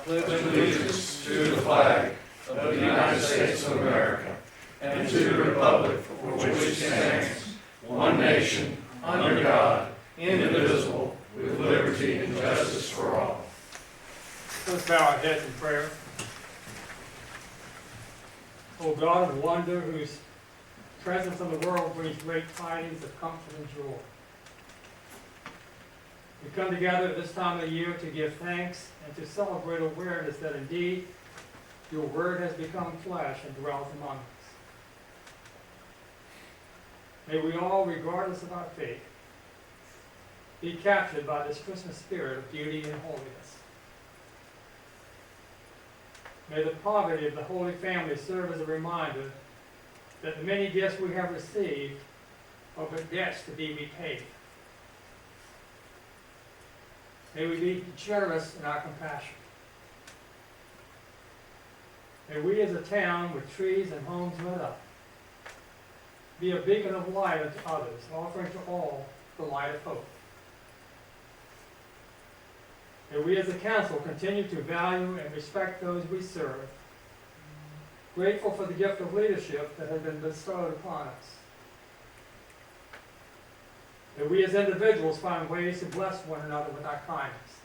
pledge allegiance to the flag of the United States of America and to the republic for which it stands, one nation, under God, indivisible, with liberty and justice for all. Let's bow our heads in prayer. O God of wonder, whose presence in the world brings great tidings of comfort and joy. We come together at this time of the year to give thanks and to celebrate awareness that indeed your word has become flesh and dwells among us. May we all, regardless of our faith, be captured by this Christmas spirit of beauty and holiness. May the poverty of the Holy Family serve as a reminder that the many gifts we have received are but debts to be repaid. May we be generous in our compassion. May we as a town with trees and homes lit up be a beacon of light unto others, offering to all the light of hope. May we as a council continue to value and respect those we serve, grateful for the gift of leadership that has been bestowed upon us. May we as individuals find ways to bless one another with our kindness.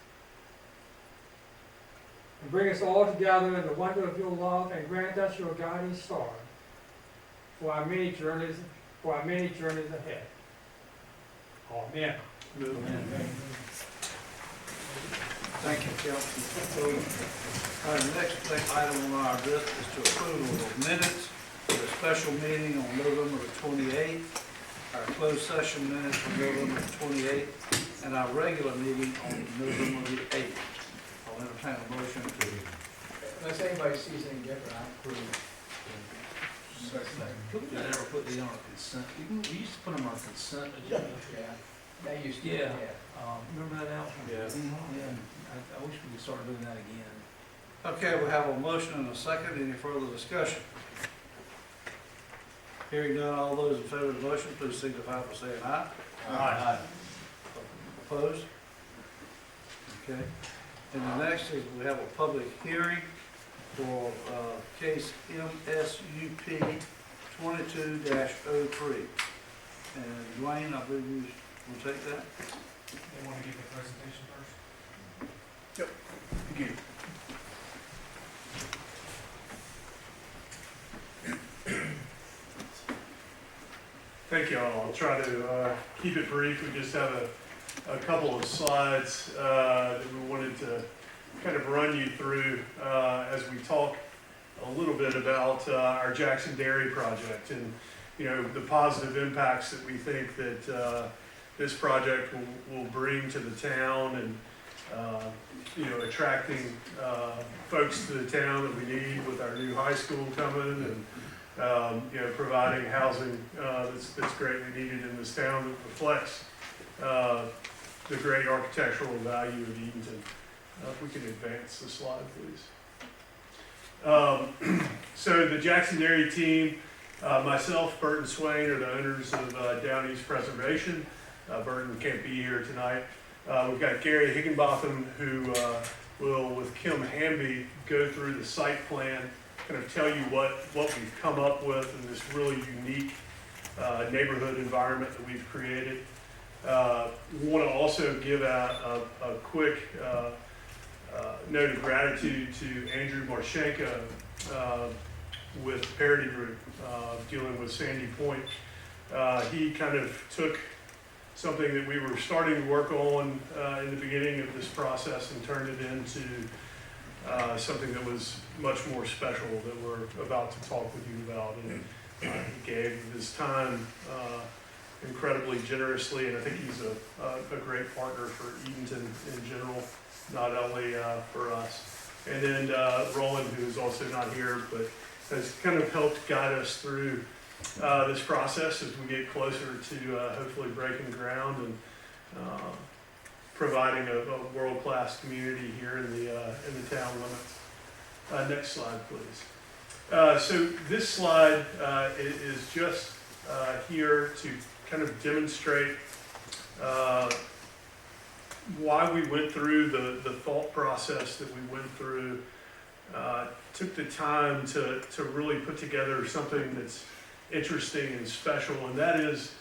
And bring us all together in the wonder of your love and grant us your guiding star for our many journeys ahead. Amen. Amen. Thank you, Councilman. The next item on our list is to approval of minutes for the special meeting on November the 28th, our closed session minutes for November the 28th, and our regular meeting on November the 8th. I'll entertain a motion to. Unless anybody sees any different, I approve. Could we ever put these on a consent? We used to put them on a consent agenda. Yeah, they used to. Yeah. Remember that, Al? Yeah. Yeah. I wish we could start doing that again. Okay, we have a motion and a second. Any further discussion? Hearing none, all those in favor of the motion, please signify by saying aye. Aye. Opposed? Okay. And the next is we have a public hearing for case MSUP 22-03. And Dwayne, I believe you will take that. They want to give a presentation first? Thank you. Thank you all. I'll try to keep it brief. We just have a couple of slides that we wanted to kind of run you through as we talk a little bit about our Jackson Dairy project and, you know, the positive impacts that we think that this project will bring to the town and, you know, attracting folks to the town that we need with our new high school coming and, you know, providing housing that's greatly needed in this town that reflects the great architectural value of Edenton. If we can advance the slide, please. So the Jackson Dairy team, myself, Bert and Swain are the owners of Down East Preservation. Burton can't be here tonight. We've got Gary Higginbotham who will, with Kim Hamby, go through the site plan, kind of tell you what we've come up with in this really unique neighborhood environment that we've created. We want to also give out a quick note of gratitude to Andrew Marshenko with Parity Group dealing with Sandy Point. He kind of took something that we were starting to work on in the beginning of this process and turned it into something that was much more special that we're about to talk with you about. And he gave his time incredibly generously, and I think he's a great partner for Edenton in general, not only for us. And then Roland, who's also not here, but has kind of helped guide us through this process as we get closer to hopefully breaking ground and providing a world-class community here in the town limits. Next slide, please. So this slide is just here to kind of demonstrate why we went through the thought process that we went through. Took the time to really put together something that's interesting and special, and that is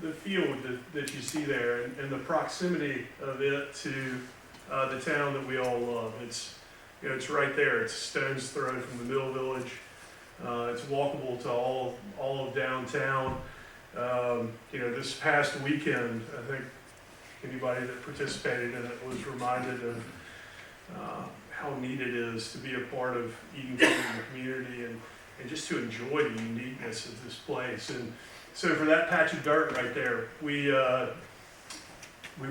the field that you see there and the proximity of it to the town that we all love. It's, you know, it's right there. It's a stone's throw from the Mill Village. It's walkable to all of downtown. You know, this past weekend, I think anybody that participated in it was reminded of how neat it is to be a part of Edenton and the community and just to enjoy the uniqueness of this place. And so for that patch of dirt right there, we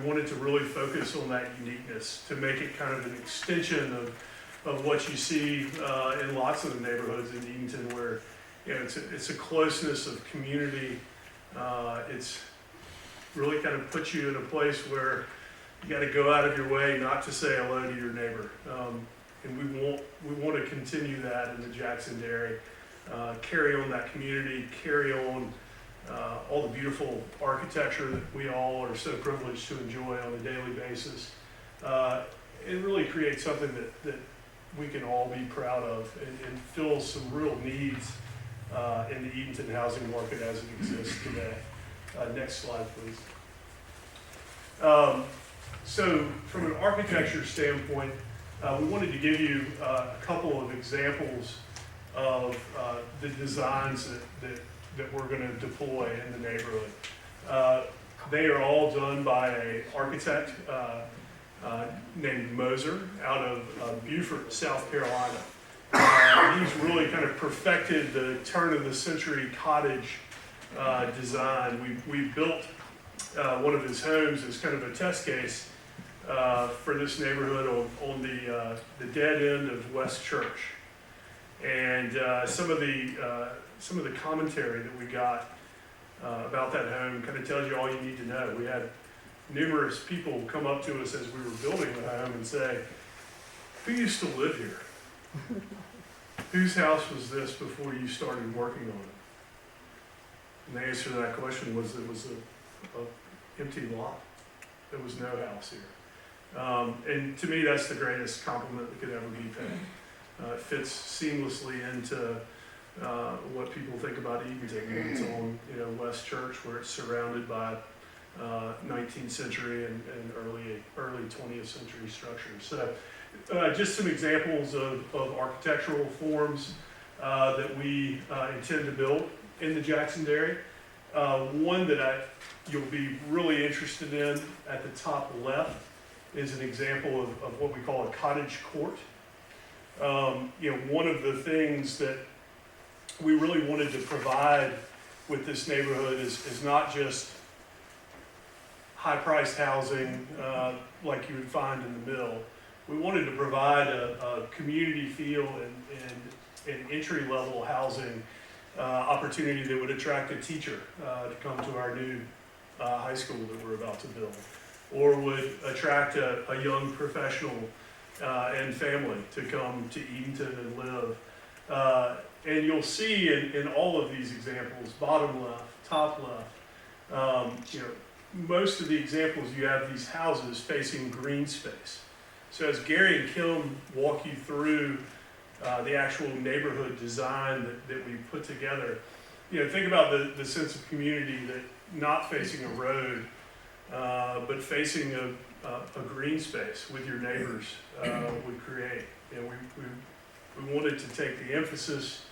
wanted to really focus on that uniqueness, to make it kind of an extension of what you see in lots of the neighborhoods in Edenton, where, you know, it's a closeness of community. It's really kind of puts you in a place where you got to go out of your way not to say hello to your neighbor. And we want to continue that in the Jackson Dairy, carry on that community, carry on all the beautiful architecture that we all are so privileged to enjoy on a daily basis. It really creates something that we can all be proud of and fills some real needs in the Edenton housing market as it exists today. Next slide, please. So from an architecture standpoint, we wanted to give you a couple of examples of the designs that we're going to deploy in the neighborhood. They are all done by an architect named Moser out of Beaufort, South Carolina. He's really kind of perfected the turn of the century cottage design. We built one of his homes as kind of a test case for this neighborhood on the dead end of West Church. And some of the commentary that we got about that home kind of tells you all you need to know. We had numerous people come up to us as we were building the home and say, "Who used to live here? Whose house was this before you started working on it?" And the answer to that question was it was a empty lot. There was no house here. And to me, that's the greatest compliment that could ever be paid. It fits seamlessly into what people think about Edenton. It's on, you know, West Church, where it's surrounded by 19th century and early 20th century structures. So just some examples of architectural forms that we intend to build in the Jackson Dairy. One that you'll be really interested in at the top left is an example of what we call a cottage court. You know, one of the things that we really wanted to provide with this neighborhood is not just high-priced housing like you would find in the Mill. We wanted to provide a community feel and entry-level housing opportunity that would attract a teacher to come to our new high school that we're about to build, or would attract a young professional and family to come to Edenton and live. And you'll see in all of these examples, bottom left, top left, you know, most of the examples you have these houses facing green space. So as Gary and Kim walk you through the actual neighborhood design that we put together, you know, think about the sense of community that not facing a road, but facing a green space with your neighbors would create. You know, we wanted to take the emphasis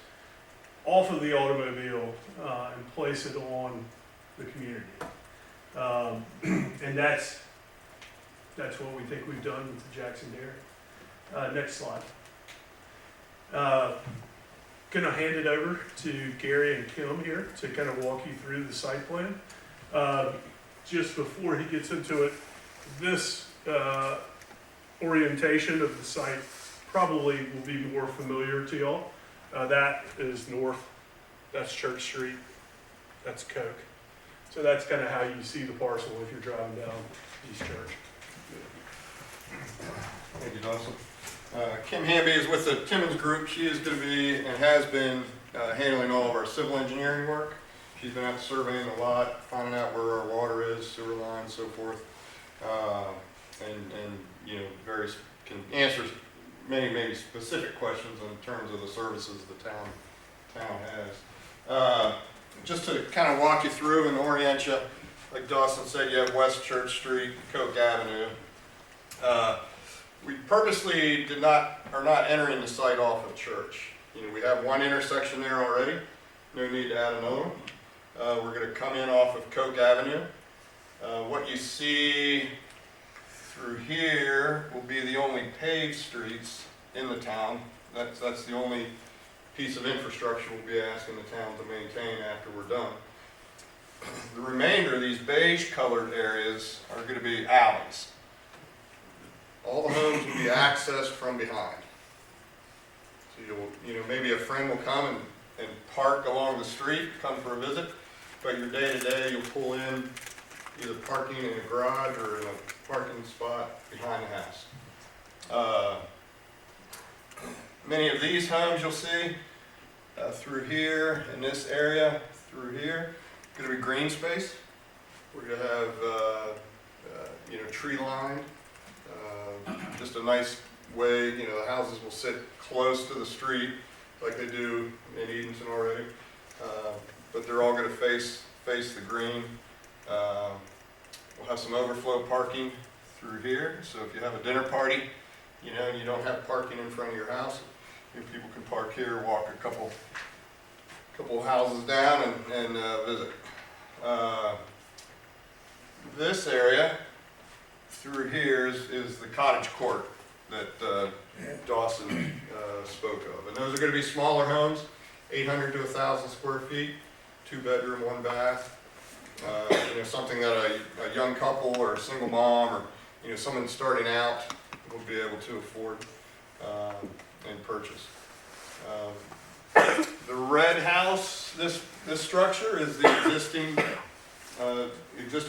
off of the automobile and place it on the community. And that's what we think we've done with the Jackson Dairy. Next slide. Gonna hand it over to Gary and Kim here to kind of walk you through the site plan. Just before he gets into it, this orientation of the site probably will be more familiar to y'all. That is north, that's Church Street, that's Coke. So that's kind of how you see the parcel if you're driving down East Church. Thank you, Dawson. Kim Hamby is with the Timmons Group. She is going to be and has been handling all of our civil engineering work. She's been out surveying a lot, finding out where our water is, sewer lines, so forth. and, you know, various, can answer many, maybe specific questions in terms of the services the town has. Just to kind of walk you through and orient you, like Dawson said, you have West Church Street, Coke Avenue. We purposely are not entering the site off of Church. You know, we have one intersection there already. No need to add another one. We're going to come in off of Coke Avenue. What you see through here will be the only paved streets in the town. That's the only piece of infrastructure we'll be asking the town to maintain after we're done. The remainder of these beige colored areas are going to be alleys. All the homes will be accessed from behind. So you know, maybe a friend will come and park along the street, come for a visit, but your day-to-day you'll pull in either parking in a garage or in a parking spot behind the house. Many of these homes you'll see through here, in this area, through here, going to be green space. We're going to have you know, tree lined, just a nice way. You know, the houses will sit close to the street like they do in Edenton already, but they're all going to face the green. We'll have some overflow parking through here, so if you have a dinner party, you know, and you don't have parking in front of your house, you know, people can park here, walk a couple houses down and visit. This area through here is the cottage court that Dawson spoke of. And those are going to be smaller homes, 800 to 1,000 square feet, 2-bedroom, 1 bath. You know, something that a young couple or a single mom or, you know, someone starting out will be able to afford and purchase. The red house, this structure is the existing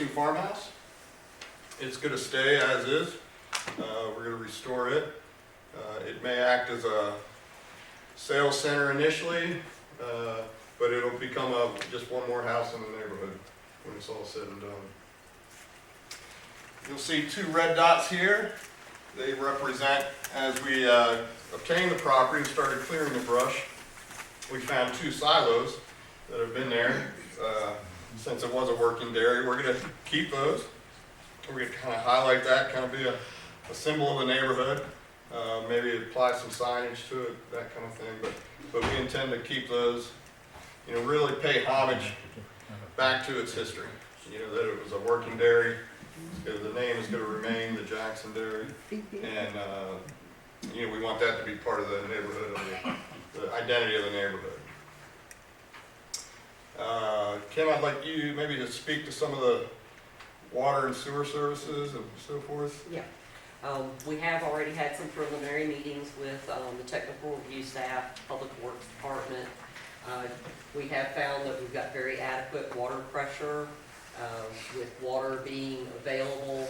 farmhouse. It's going to stay as is. We're going to restore it. It may act as a sales center initially, but it'll become just one more house in the neighborhood when it's all said and done. You'll see 2 red dots here. They represent, as we obtained the property and started clearing the brush, we found 2 silos that have been there since it was a working dairy. We're going to keep those. We're going to kind of highlight that, kind of be a symbol of the neighborhood. Maybe apply some signage to it, that kind of thing. But we intend to keep those, you know, really pay homage back to its history. You know, that it was a working dairy. The name is going to remain the Jackson Dairy. And, you know, we want that to be part of the neighborhood, the identity of the neighborhood. Kim, I'd like you maybe to speak to some of the water and sewer services and so forth. Yeah. We have already had some preliminary meetings with the technical review staff, Public Works Department. We have found that we've got very adequate water pressure, with water being available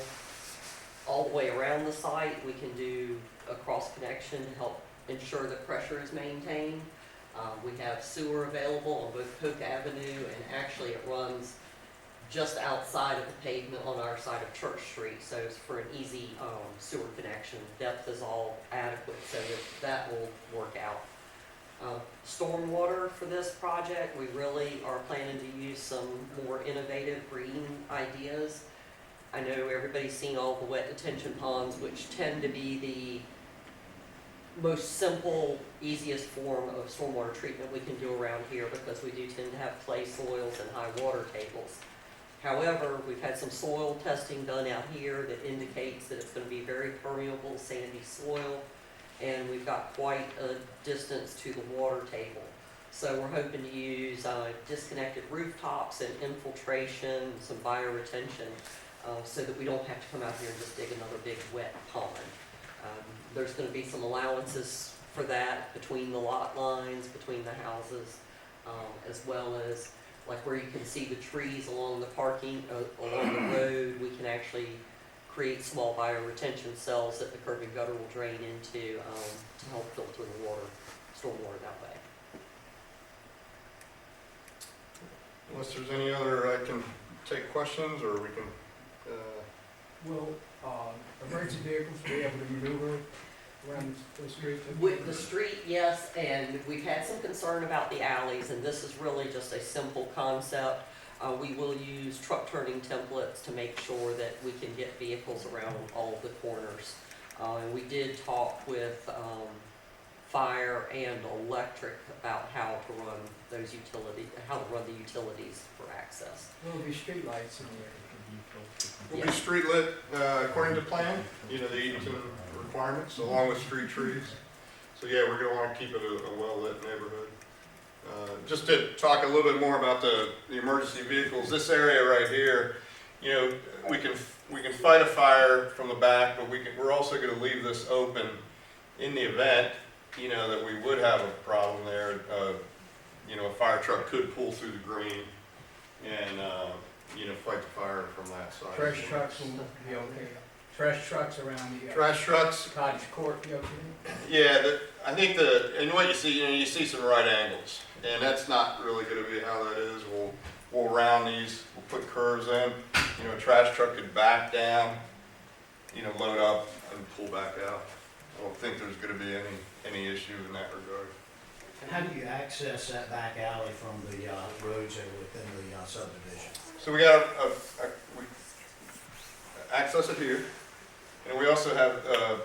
all the way around the site. We can do a cross connection to help ensure that pressure is maintained. We have sewer available on both Coke Avenue, and actually it runs just outside of the pavement on our side of Church Street, so it's for an easy sewer connection. Depth is all adequate, so that will work out. Stormwater for this project, we really are planning to use some more innovative green ideas. I know everybody's seen all the wet detention ponds, which tend to be the most simple, easiest form of stormwater treatment we can do around here, because we do tend to have clay soils and high water tables. However, we've had some soil testing done out here that indicates that it's going to be very permeable, sandy soil, and we've got quite a distance to the water table. So we're hoping to use disconnected rooftops and infiltration, some bioretention, so that we don't have to come out here and just dig another big wet pond. There's going to be some allowances for that between the lot lines, between the houses, as well as like where you can see the trees along the parking, along the road. We can actually create small bioretention cells that the curb and gutter will drain into to help filter the water, stormwater that way. Unless there's any other, I can take questions, or we can Will, emergency vehicles be able to maneuver around the streets? With the street, yes, and we've had some concern about the alleys, and this is really just a simple concept. We will use truck turning templates to make sure that we can get vehicles around all of the corners. And we did talk with, fire and electric about how to run those the utilities for access. Will there be streetlights in there? We'll be street lit, according to plan, you know, the Edenton requirements, along with street trees. So yeah, we're gonna wanna keep it a well-lit neighborhood. Just to talk a little bit more about the emergency vehicles, this area right here, you know, we can fight a fire from the back, but we're also gonna leave this open in the event, you know, that we would have a problem there. You know, a fire truck could pull through the green and, you know, fight the fire from that side. Trash trucks will be okay? Trash trucks around the Trash trucks, cottage court be okay? yeah, I think and what you see, you know, you see some right angles, and that's not really gonna be how that is. We'll round these, we'll put curves in, you know, a trash truck could back down, you know, load up and pull back out. I don't think there's gonna be any issue in that regard. How do you access that back alley from the roads that are within the subdivision? So we got we access it here, and we also have,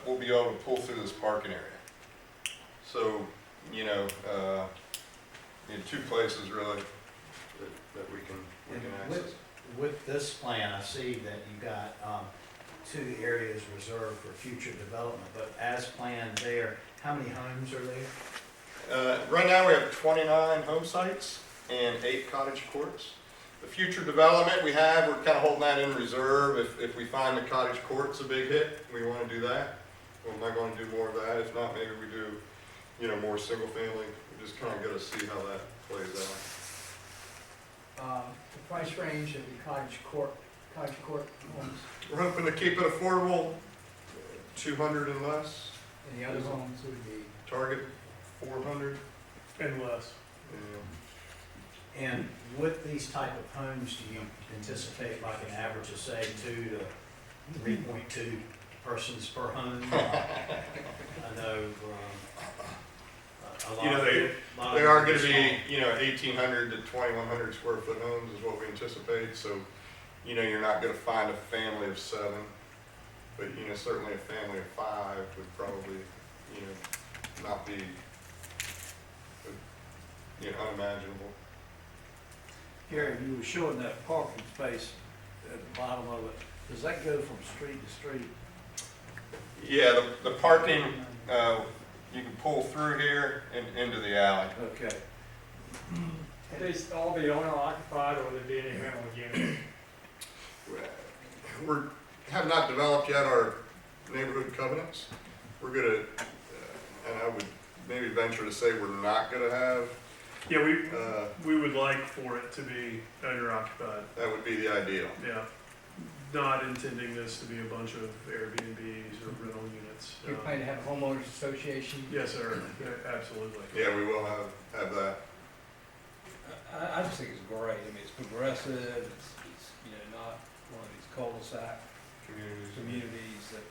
we'll be able to pull through this parking area. So, you know, in two places really that we can access. With this plan, I see that you got 2 areas reserved for future development, but as planned there, how many homes are there? Right now we have 29 home sites and 8 cottage courts. The future development we're kind of holding that in reserve. If we find the cottage court's a big hit, we want to do that. We might want to do more of that. If not, maybe we do, you know, more single family. We just kind of got to see how that plays out. The price range of the cottage court homes We're hoping to keep it affordable, 200 and less. and the other homes would be? Target 400 And less. And with these type of homes, do you anticipate like an average of say 2 to 3.2 persons per home? I know a lot You know, lot They of are them going to small. be, you know, 1,800 to 2,100 square foot homes is what we anticipate. So, you know, you're not going to find a family of 7, but you know, certainly a family of 5 would probably, you know, not be, you know, unimaginable. Gary, you were showing that parking space at the bottom of it. Does that go from street to street? Yeah, the parking, you can pull through here and into the alley. Okay. Will they all be owner occupied, or will there be any rental units? We have not developed yet our neighborhood covenants. We're gonna, and I would maybe venture to say we're not gonna have, Yeah, we would like for it to be owner occupied. that would be the ideal. Yeah. Not intending this to be a bunch of Airbnbs or rental units. Do you plan to have a homeowners association? Yes, sir. Yeah, absolutely. Yeah, we will have that. I just think it's great. I mean, it's progressive, it's, you know, not one of these cul-de-sac communities that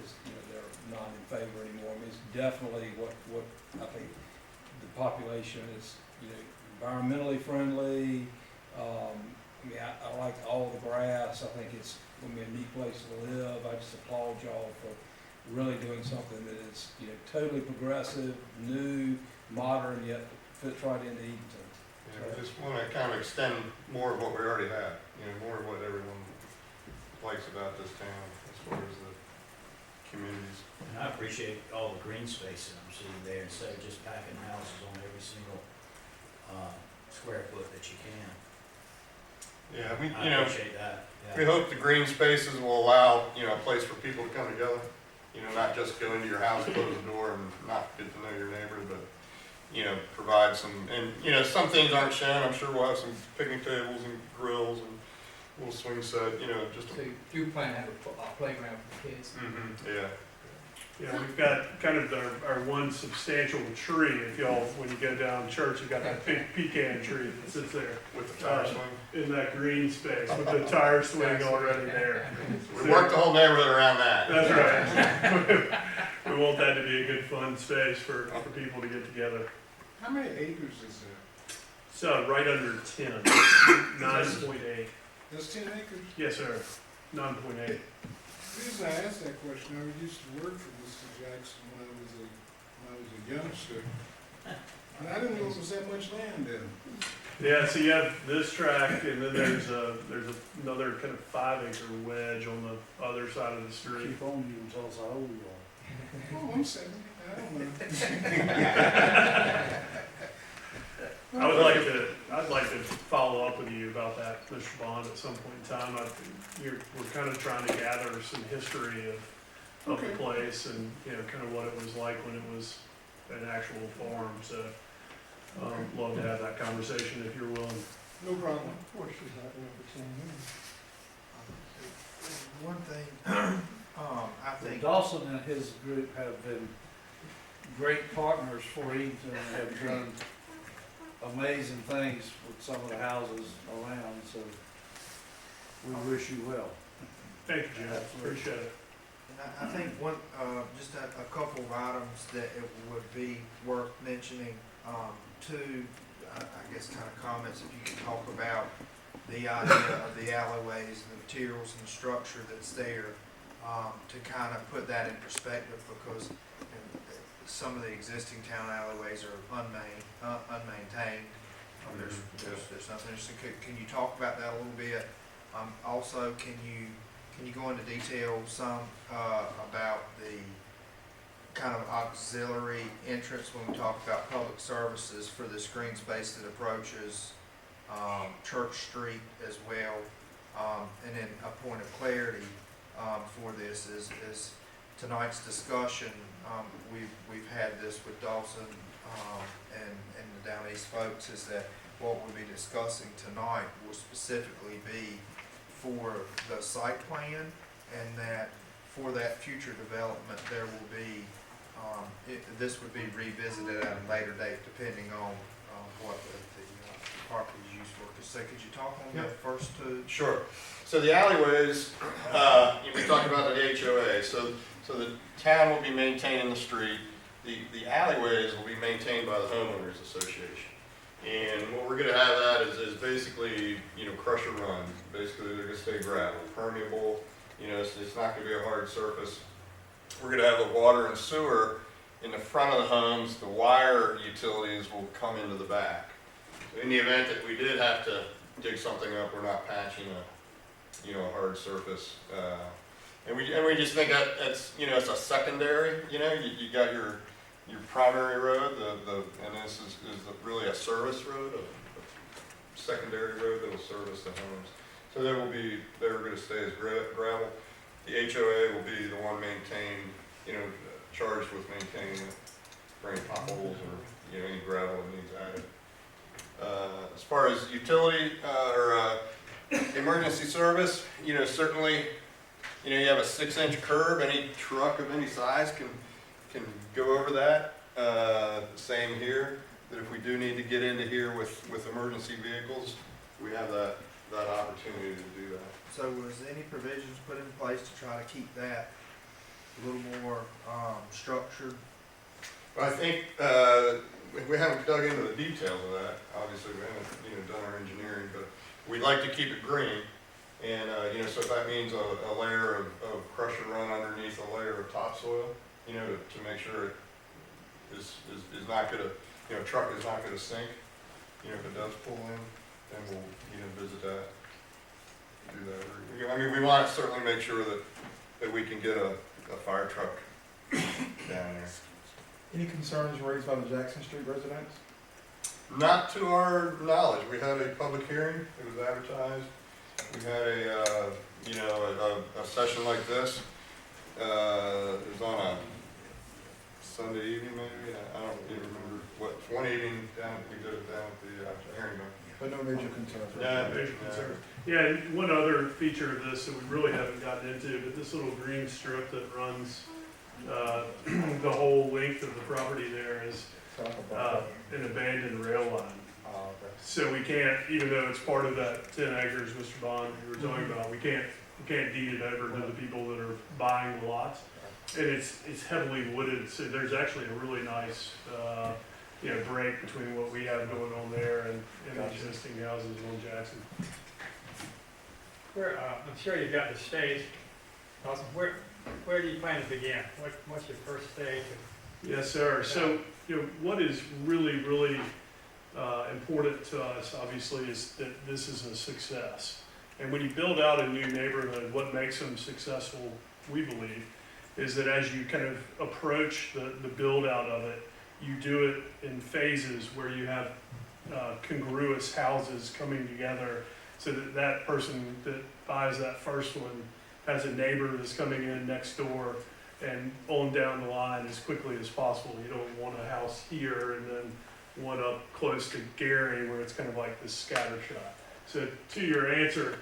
is, you know, they're not in favor anymore. I mean, it's definitely what I think the population is, you know, environmentally friendly. I mean, I like all the grass. I think it's gonna be a neat place to live. I just applaud y'all for really doing something that is, you know, totally progressive, new, modern, yet fits right into Edenton. Yeah, we just want to kind of extend more of what we already have, you know, more of what everyone likes about this town as far as the communities. And I appreciate all the green space that I'm seeing there instead of just packing houses on every single square foot that you can. Yeah, we, I you know, appreciate that. we Yeah. hope the green spaces will allow, you know, a place for people to come together. You know, not just go into your house, close the door, and not get to know your neighbor, but, you know, provide some, and, you know, some things aren't shown. I'm sure we'll have some picnic tables and grills and a little swing set, you know, just. So you do plan to have a playground for the kids? Yeah. You know, we've got kind of our one substantial tree, if y'all, when you go down church, you've got that big pecan tree that sits there With the tire swing. in that green space with the tire swing already there. We worked the whole neighborhood around that. That's right. We want that to be a good fun space for people to get together. How many acres is there? So right under 10, 9.8. That's 10 acres? Yes, sir, 9.8. The reason I asked that question, I used to work for Mr. Jackson when I was a youngster. And I didn't know it was that much land then. Yeah, so you have this tract, and then there's another kind of 5-acre wedge on the other side of the street. Keep on, you can tell us how old you are. Oh, I'm 70, I don't know. I'd like to follow up with you about that, Mr. Bond, at some point in time. We're kind of trying to gather some history of the place and, you know, kind of what it was like when it was an actual farm, so, love to have that conversation if you're willing. No problem. Of course, she's out there for 10 years. One thing, I think, Dawson and his group have been great partners for Edenton and have done amazing things with some of the houses around, so we wish you well. Thank you, Jim, appreciate it. and I think one, just a couple of items that it would be worth mentioning. Two, I guess, kind of comments, if you could talk about the idea of the alleyways and the materials and the structure that's there, to kind of put that in perspective, because some of the existing town alleyways are unmaintained. There's nothing. So can you talk about that a little bit? Also, can you go into detail some about the kind of auxiliary entrance when we talk about public services for this green space that approaches Church Street as well? And then a point of clarity for this is tonight's discussion. We've had this with Dawson and the Down East folks, is that what we'll be discussing tonight will specifically be for the site plan, and that for that future development there will be, this would be revisited at a later date depending on what the property is used for. So could you talk on that first two? Sure. So the alleyways, we talked about the HOA. So the town will be maintaining the street. The alleyways will be maintained by the homeowners association. And what we're going to have that is basically, crusher run. Basically, they're going to stay gravel, permeable. It's not going to be a hard surface. We're going to have the water and sewer in the front of the homes. The wire utilities will come into the back. So in the event that we did have to dig something up, we're not patching a hard surface. And we just think that it's it's a secondary. You got your primary road, and this is really a service road, a secondary road that will service the homes. So they're going to stay as gravel. The HOA will be the one maintained, charged with maintaining it, for any potholes or any gravel that needs added. As far as utility or emergency service, certainly, you have a 6-inch curb. Any truck of any size can go over that. Same here, that if we do need to get into here with emergency vehicles, we have that opportunity to do that. So was any provisions put in place to try to keep that a little more structured? Well, I think we haven't dug into the details of that. Obviously, we haven't done our engineering, but we'd like to keep it green. And so if that means a layer of crusher run underneath a layer of topsoil, to make sure it is not going to, truck is not going to sink. If it does pull in, then we'll visit that. Do that. We want to certainly make sure that we can get a fire truck down there. Any concerns raised by the Jackson Street residents? Not to our knowledge. We had a public hearing. It was advertised. We had a session like this. It was on a Sunday evening, maybe. I don't even remember one evening we did it down at the hearing room. But no major concerns? Yeah, major concern. Yeah, and one other feature of this that we really haven't gotten into, but this little green strip that runs the whole length of the property there is an abandoned rail line. So we can't, even though it's part of that 10 acres, Mr. Bond, you were talking about, we can't deed it over to the people that are buying the lots. And it's heavily wooded, so there's actually a really nice, break between what we have going on there and the existing houses on Jackson. I'm sure you got the stage. Awesome. Where do you plan to begin? What's your first stage? Yes, sir. So, what is really, really important to us, obviously, is that this is a success. And when you build out a new neighborhood, what makes them successful, we believe, is that as you kind of approach the build out of it, you do it in phases where you have congruous houses coming together so that that person that buys that first one has a neighbor that's coming in next door and on down the line as quickly as possible. You don't want a house here and then one up close to Gary where it's kind of like this scatter shot. So to your answer,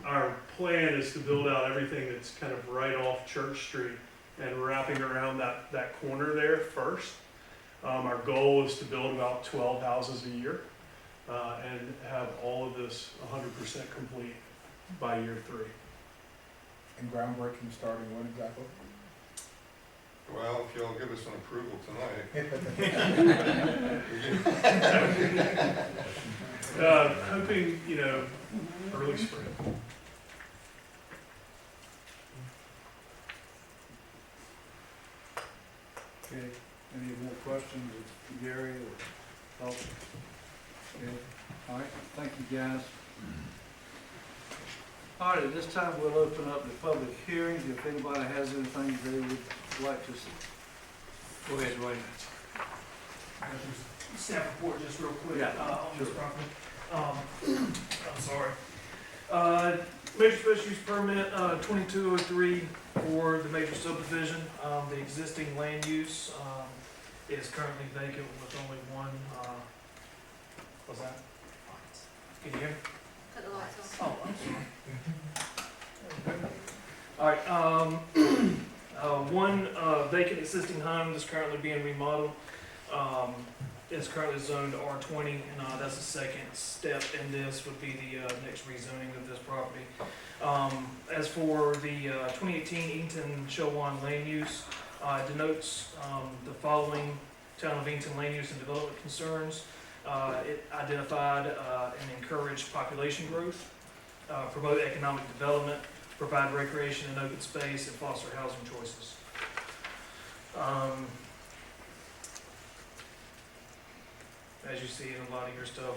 our plan is to build out everything that's kind of right off Church Street and wrapping around that corner there first. Our goal is to build about 12 houses a year and have all of this 100% complete by year 3. And groundbreaking starting when exactly? Well, if you'll give us an approval tonight. Hoping, early spring. Okay, any more questions of Gary or Dalton? Okay, all right, thank you, guys. All right, at this time, we'll open up the public hearings. If anybody has anything they would like to say. Go ahead, Dwayne. Staff report just real quick, Yeah, on this sure. property. I'm sorry. Major special use permit, 2203 for the major subdivision. The existing land use, is currently vacant with only one, what's that? Can you hear me? Cut the lights off. Oh, I'm sorry. All right, one vacant existing home that's currently being remodeled. It's currently zoned R20, and that's the second step in this, would be the next rezoning of this property. As for the 2018 Edenton Chowan land use, denotes the following town of Edenton land use and development concerns. It identified and encouraged population growth, promote economic development, provide recreation and open space, and foster housing choices. As you see in a lot of your stuff,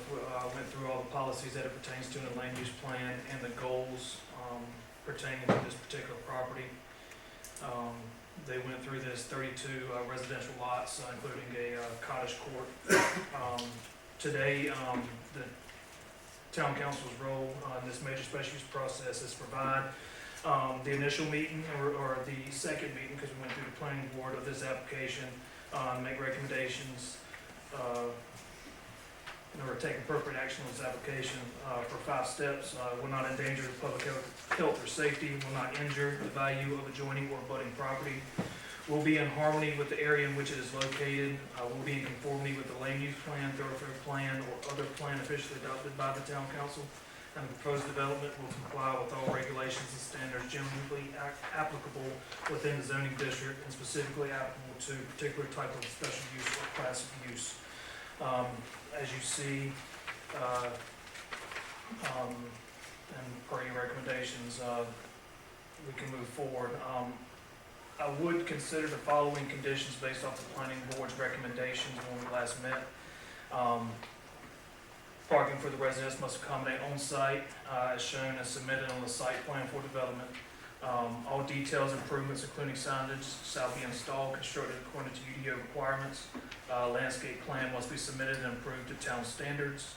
went through all the policies that it pertains to in the land use plan and the goals pertaining to this particular property. They went through this 32 residential lots, including a cottage court. Today, the town council's role in this major special use process is provide the initial meeting or the second meeting, because we went through the planning board of this application, make recommendations, in order to take appropriate action on this application for 5 steps. Will not endanger the public health or safety, will not injure the value of adjoining or abutting property, will be in harmony with the area in which it is located, will be in conformity with the land use plan, thoroughfare plan, or other plan officially adopted by the town council, and the proposed development will comply with all regulations and standards generally applicable within the zoning district and specifically applicable to a particular type of special use or class of use. As you see, and per your recommendations, we can move forward. I would consider the following conditions based off the planning board's recommendations when we last met. Parking for the residents must accommodate on-site, as shown and submitted on the site plan for development. All details, improvements, including signage, shall be installed, constructed according to UDO requirements. Landscape plan must be submitted and approved to town standards.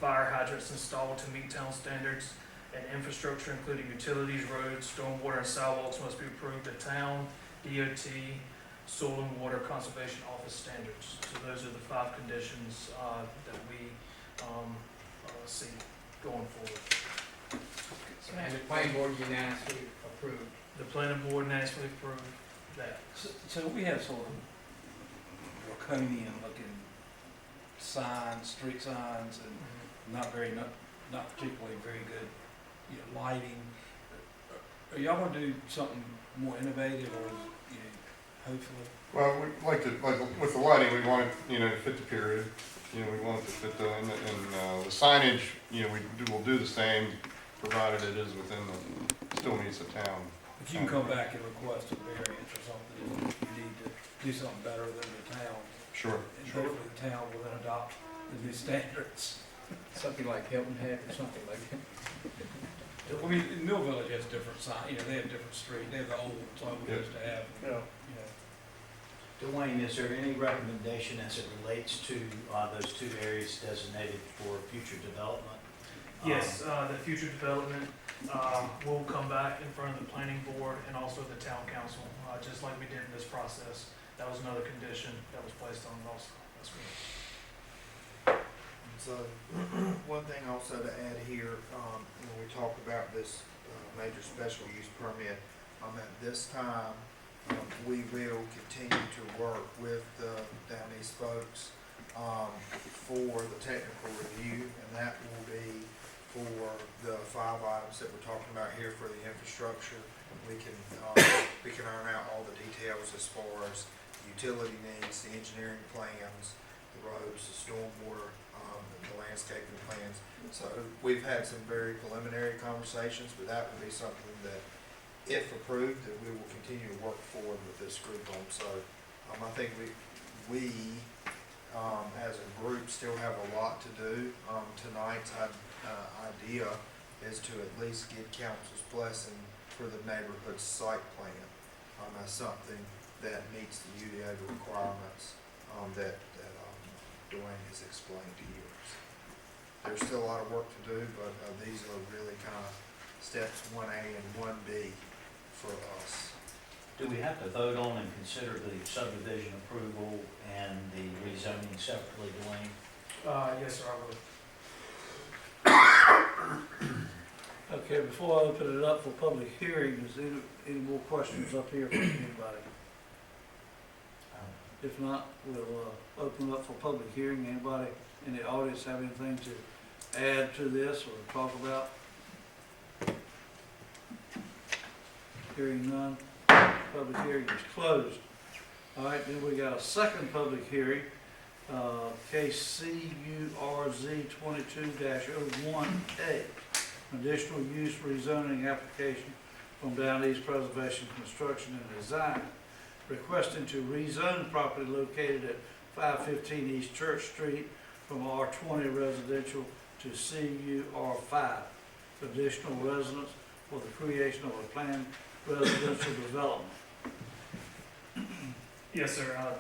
Fire hydrants installed to meet town standards. And infrastructure, including utilities, roads, stormwater, and sidewalks, must be approved to town, DOT, soil and water conservation office standards. So those are the 5 conditions that we see going forward. And the planning board unanimously approved. The planning board unanimously approved. that. So we have sort of draconian looking signs, street signs, and not particularly very good, you know, lighting. Are y'all gonna do something more innovative or, you know, hopefully? Well, we like with the lighting, we want it, you know, to fit the period. You know, we want it to fit and the signage, you know, we'll do the same, provided it is within still meets the town. But you can come back and request a variance or something, if you need to do something better than the town. Sure, And sure. hopefully the town will then adopt the new standards, something like Hilton Head or something like that. I mean, Mill Village has different signs, you know, they have different streets, they have the old ones, like we used to have, you know. Dwayne, is there any recommendation as it relates to those two areas designated for future development? Yes, the future development will come back in front of the planning board and also the town council, just like we did in this process. That was another condition that was placed on it also. That's good. So, one thing also to add here, when we talk about this major special use permit, at this time, we will continue to work with the Down East folks for the technical review, and that will be for the 5 items that we're talking about here for the infrastructure. We can iron out all the details as far as utility needs, the engineering plans, the roads, the stormwater, the landscaping plans. So we've had some very preliminary conversations, but that would be something that, if approved, that we will continue to work forward with this group on. So I think we as a group still have a lot to do. Tonight's idea is to at least get council's blessing for the neighborhood site plan as something that meets the UDA requirements that Dwayne has explained to you. There's still a lot of work to do, but these are really kind of steps 1A and 1B for us. Do we have to vote on and consider the subdivision approval and the rezoning separately, Dwayne? Yes, sir, I will. Okay, before I open it up for public hearing, is there any more questions up here from anybody? If not, we'll open up for public hearing. Anybody in the audience have anything to add to this or talk about? Hearing none, public hearing is closed. All right, then we got a second public hearing, case CURZ 22-01A, additional use rezoning application from Down East Preservation Construction and Design, requesting to rezone property located at 515 East Church Street from R20 residential to CUR5, additional residence for the creation of a planned residential development. Yes, sir.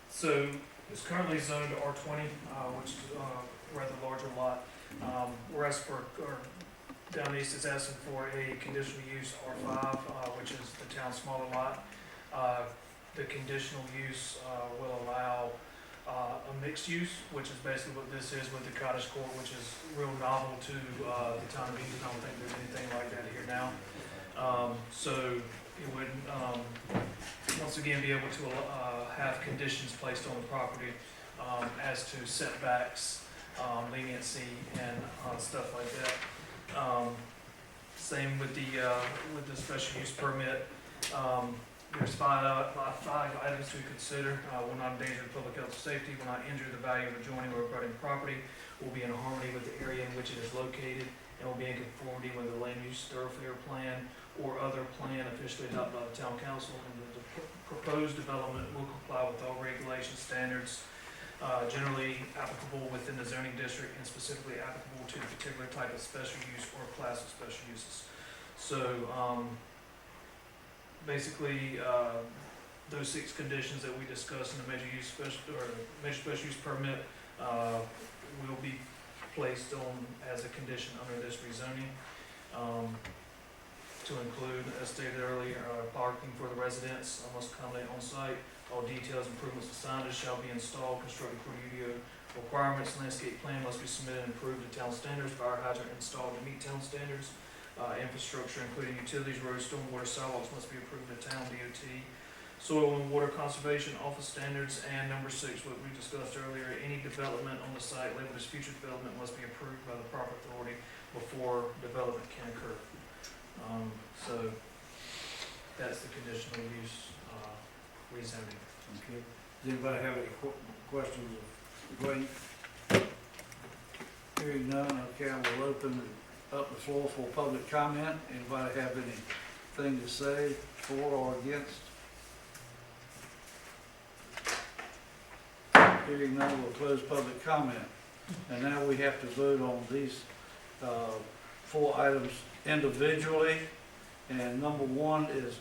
So it's currently zoned to R20, which is a rather larger lot. We're asking for, or Down East is asking for a conditional use R5, which is the town's smaller lot. The conditional use will allow a mixed use, which is basically what this is with the cottage court, which is real novel to the town of Edenton. I don't think there's anything like that here now. So it would, once again, be able to have conditions placed on the property as to setbacks, leniency, and stuff like that. Same with the special use permit. There's five items to consider. Will not endanger the public health or safety, will not injure the value of adjoining or abutting property, will be in harmony with the area in which it is located, and will be in conformity with the land use thoroughfare plan or other plan officially adopted by the town council. And the proposed development will comply with all regulation standards generally applicable within the zoning district and specifically applicable to a particular type of special use or class of special uses. So basically, those 6 conditions that we discussed in the major special use permit will be placed on as a condition under this rezoning. To include, as stated earlier, parking for the residents must accommodate on site. All details, improvements, and signage shall be installed, constructed per UDO requirements. Landscape plan must be submitted and approved to town standards. Fire hydrant installed to meet town standards. Infrastructure, including utilities, roads, stormwater, sidewalks, must be approved to town DOT. soil and water conservation office standards, and number 6, what we discussed earlier, any development on the site labeled as future development must be approved by the proper authority before development can occur. So that's the conditional use, rezoning. Okay. Does anybody have any questions of Dwayne? Hearing none, okay, I will open up the floor for public comment. Anybody have anything to say for or against? Hearing none, we'll close public comment. And now we have to vote on these 4 items individually. And number 1 is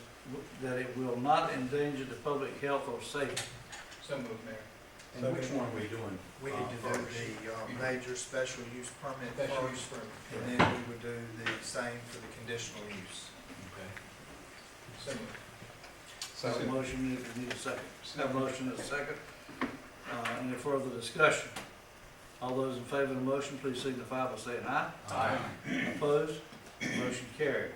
that it will not endanger the public health or safety. So moved, Mayor. And which one are we doing? We need to do the major special use permit Special use first, permit. and then we would do the same for the conditional use. Okay. So moved. Have a motion, need a second. Have a motion and a second. Any further discussion? All those in favor of the motion, please signify by saying aye. Aye. Opposed? Motion carried.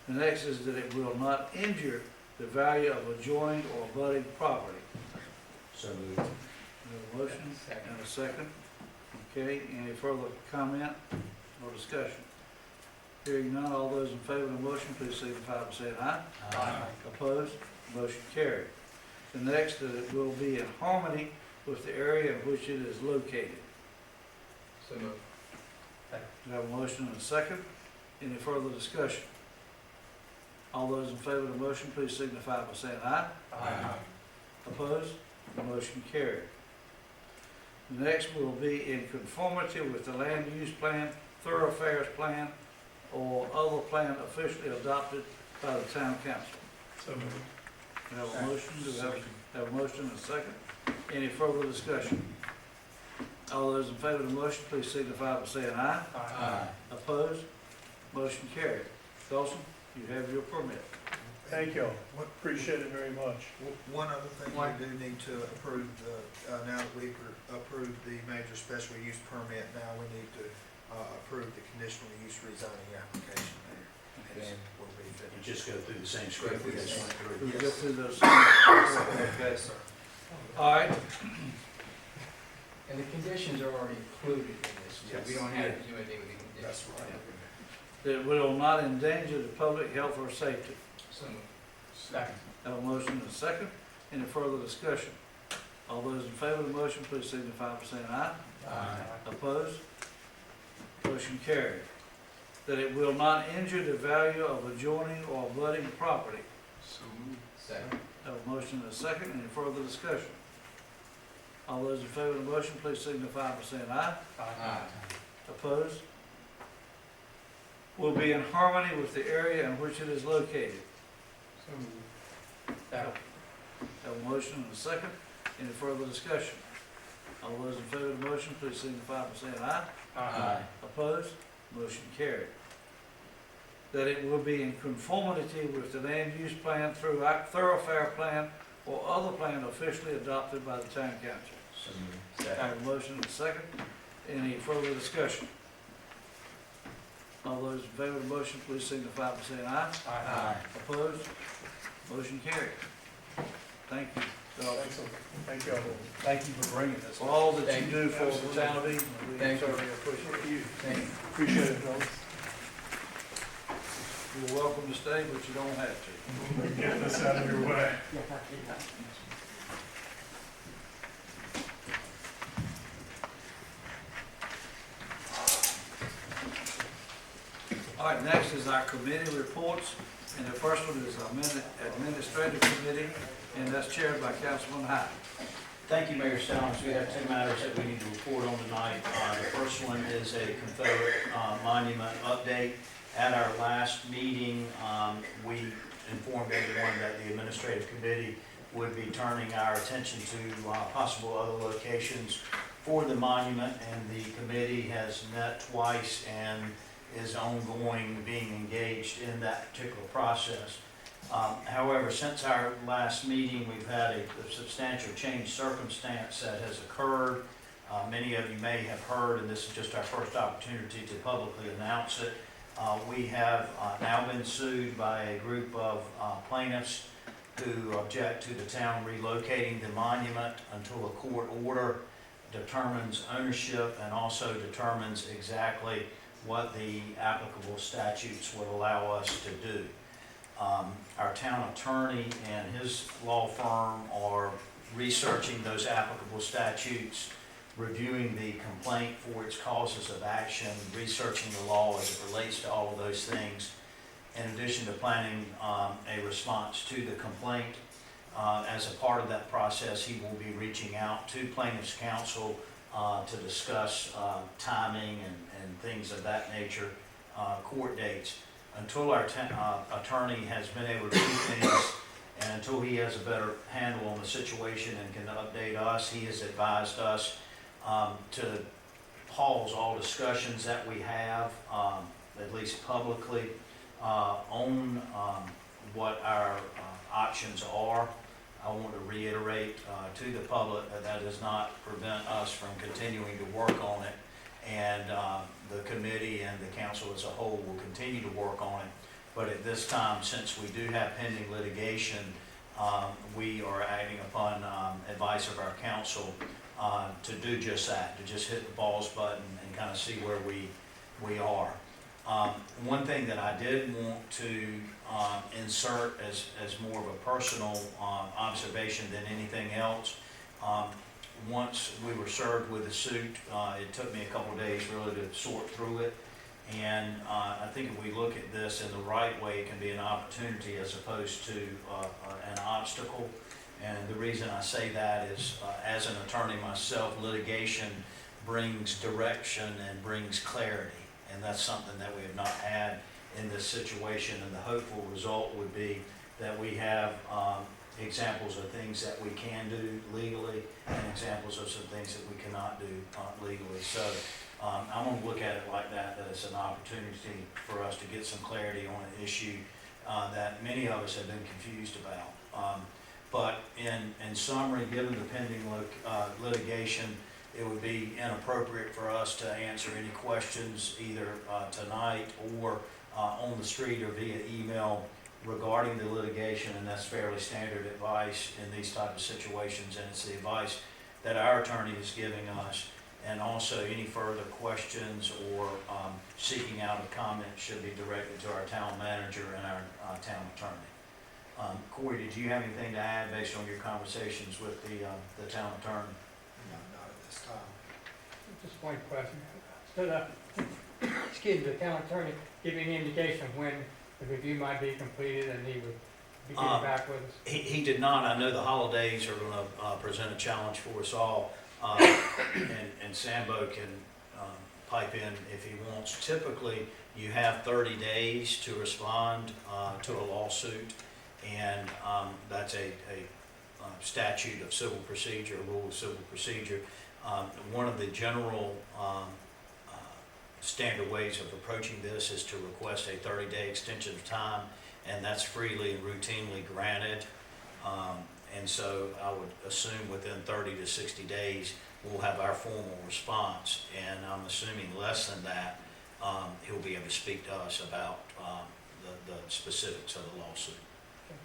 The next is that it will not injure the value of adjoining or abutting property. So moved. We have a motion and a second. Okay, any further comment or discussion? Hearing none, all those in favor of the motion, please signify by saying aye. Aye. Opposed? Motion carried. The next, that it will be in harmony with the area in which it is located. So moved. Do I have a motion and a second? Any further discussion? All those in favor of the motion, please signify by saying aye. Aye. Opposed? Motion carried. The next will be in conformity with the land use plan, thoroughfares plan, or other plan officially adopted by the town council. So moved. Do I have a motion? Do I have a motion and a second? Any further discussion? All those in favor of the motion, please signify by saying aye. Aye. Opposed? Motion carried. Dawson, you have your permit. Thank you. What- Appreciate it very much. One other thing, we do need to approve now that we've approved the major special use permit, now we need to approve the conditional use rezoning application there. And then we'll be You finished. just go through the same script we just went through. We'll go through those. Okay. Yes, sir. All right. And the conditions are already included in this, so we don't have to do anything with the conditions. That's right. That will not endanger the public health or safety. So moved. Second. Have a motion and a second. Any further discussion? All those in favor of the motion, please signify by saying aye. Aye. Opposed? Motion carried. That it will not injure the value of adjoining or abutting property. Second. Have a motion and a second. Any further discussion? All those in favor of the motion, please signify by saying aye. Aye. Opposed? Will be in harmony with the area in which it is located. So moved. Second. Have a motion and a second. Any further discussion? All those in favor of the motion, please signify by saying aye. Aye. Opposed? Motion carried. That it will be in conformity with the land use plan, thoroughfare plan, or other plan officially adopted by the town council. So moved. I have a motion and a second. Any further discussion? All those in favor of the motion, please signify by saying aye. Aye. Opposed? Motion carried. Thank you. Dawson. Excellent. Thank you all. Thank you for bringing this. For all that you Thank do for the town of Eden, we Thank you. certainly appreciate it. Thank you. Appreciate it, fellas. You're welcome to stay, but you don't have to. Getting this out of your way. All right, next is our committee reports, and the first one is our administrative committee, and that's chaired by Councilman Hyde. Thank you, Mayor Stallings. We have 2 matters that we need to report on tonight. The first one is a Confederate monument update. At our last meeting, we informed everyone that the administrative committee would be turning our attention to possible other locations for the monument, and the committee has met twice and is ongoing, being engaged in that particular process. However, since our last meeting, we've had a substantial change circumstance that has occurred. Many of you may have heard, and this is just our first opportunity to publicly announce it. We have now been sued by a group of plaintiffs who object to the town relocating the monument until a court order determines ownership and also determines exactly what the applicable statutes would allow us to do. Our town attorney and his law firm are researching those applicable statutes, reviewing the complaint for its causes of action, researching the law as it relates to all of those things, in addition to planning a response to the complaint. As a part of that process, he will be reaching out to plaintiff's counsel to discuss timing and things of that nature, court dates. Until our attorney has been able to do things, and until he has a better handle on the situation and can update us, he has advised us to pause all discussions that we have, at least publicly, on what our options are. I want to reiterate to the public that that does not prevent us from continuing to work on it, and the committee and the council as a whole will continue to work on it. But at this time, since we do have pending litigation, we are acting upon advice of our counsel to do just that, to just hit the pause button and kind of see where we are. One thing that I did want to insert as more of a personal observation than anything else, once we were served with the suit, it took me a couple of days really to sort through it. And I think if we look at this in the right way, it can be an opportunity as opposed to an obstacle. And the reason I say that is, as an attorney myself, litigation brings direction and brings clarity. And that's something that we have not had in this situation. And the hopeful result would be that we have examples of things that we can do legally and examples of some things that we cannot do legally. So I'm going to look at it like that it's an opportunity for us to get some clarity on an issue that many of us have been confused about. But in summary, given the pending litigation, it would be inappropriate for us to answer any questions either tonight or on the street or via email regarding the litigation, and that's fairly standard advice in these type of situations, and it's the advice that our attorney is giving us. And also any further questions or seeking out of comment should be directed to our town manager and our town attorney. Corey, did you have anything to add based on your conversations with the town attorney? No, not at this time. Just one question. Excuse me, the town attorney give any indication when the review might be completed and he would be getting back with us? He did not. I know the holidays are going to present a challenge for us all, and Sambo can pipe in if he wants. Typically, you have 30 days to respond to a lawsuit, and that's a statute of civil procedure, a rule of civil procedure. One of the general standard ways of approaching this is to request a 30-day extension of time, and that's freely and routinely granted. And so I would assume within 30 to 60 days, we'll have our formal response. And I'm assuming less than that, he'll be able to speak to us about the specifics of the lawsuit.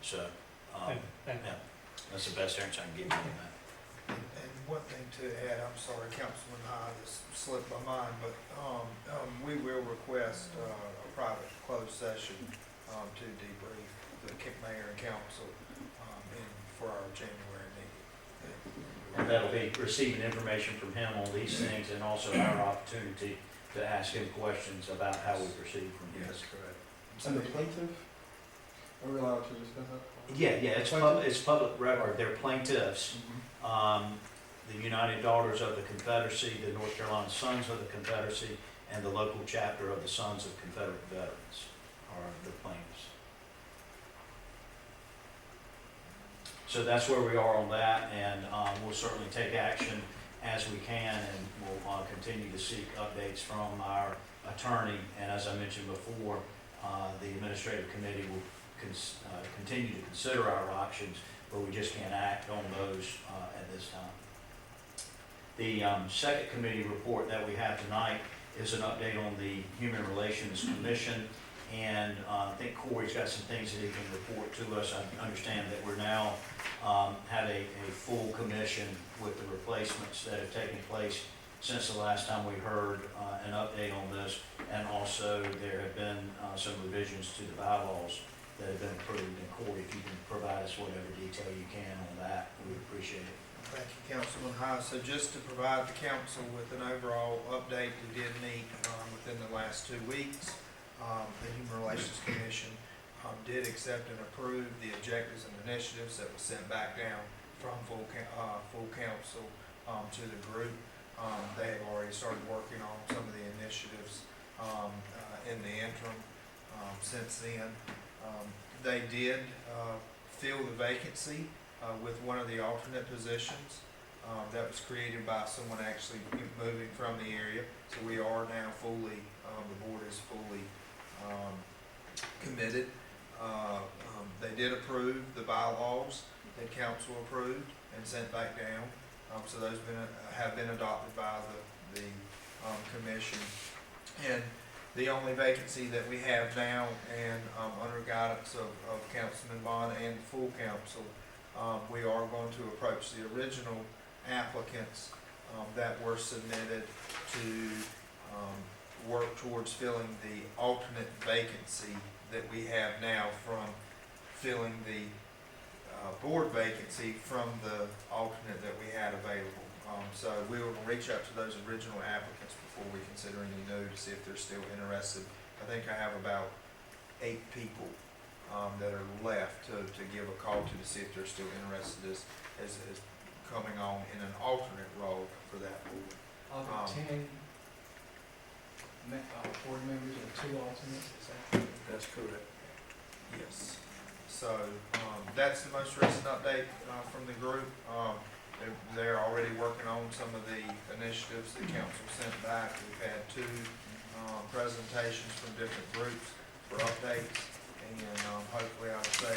So, Thank you. yeah, that's the best answer I can give you on that. And one thing to add, I'm sorry, Councilman Hyde, this slipped my mind, but we will request a private closed session to debrief the mayor and council for our January meeting. And that'll be receiving information from him on these things and also our opportunity to ask him questions about how we proceed from here. Yes, correct. And the plaintiff, are we allowed to discuss that? Yeah, it's public record. They're plaintiffs. The United Daughters of the Confederacy, the North Carolina Sons of the Confederacy, and the local chapter of the Sons of Confederate Veterans are the plaintiffs. So that's where we are on that, and we'll certainly take action as we can, and we'll continue to seek updates from our attorney. And as I mentioned before, the administrative committee will continue to consider our options, but we just can't act on those at this time. The second committee report that we have tonight is an update on the Human Relations Commission, And I think Corey's got some things that he can report to us. I understand that we're now had a full commission with the replacements that have taken place since the last time we heard an update on this. And also there have been some revisions to the bylaws that have been approved. And Corey, if you can provide us whatever detail you can on that, we would appreciate it. Thank you, Councilman High. So just to provide the council with an overall update, we did meet within the last 2 weeks. The Human Relations Commission did accept and approve the objectives and initiatives that was sent back down from full council to the group. They have already started working on some of the initiatives in the interim since then. They did fill the vacancy with one of the alternate positions that was created by someone actually moving from the area. So we are now fully, the board is fully committed. They did approve the bylaws that council approved and sent back down. So those have been adopted by the commission. And the only vacancy that we have now, and under guidance of Councilman Bond and full council, we are going to approach the original applicants that were submitted to work towards filling the alternate vacancy that we have now from filling the board vacancy from the alternate that we had available. So we will reach out to those original applicants before we consider any new to see if they're still interested. I think I have about 8 people that are left to give a call to see if they're still interested as coming on in an alternate role for that board. Of the 10 board members and 2 alternates, is that? That's correct. Yes. So that's the most recent update from the group. They're already working on some of the initiatives that council sent back. We've had 2 presentations from different groups for updates. And hopefully, I would say,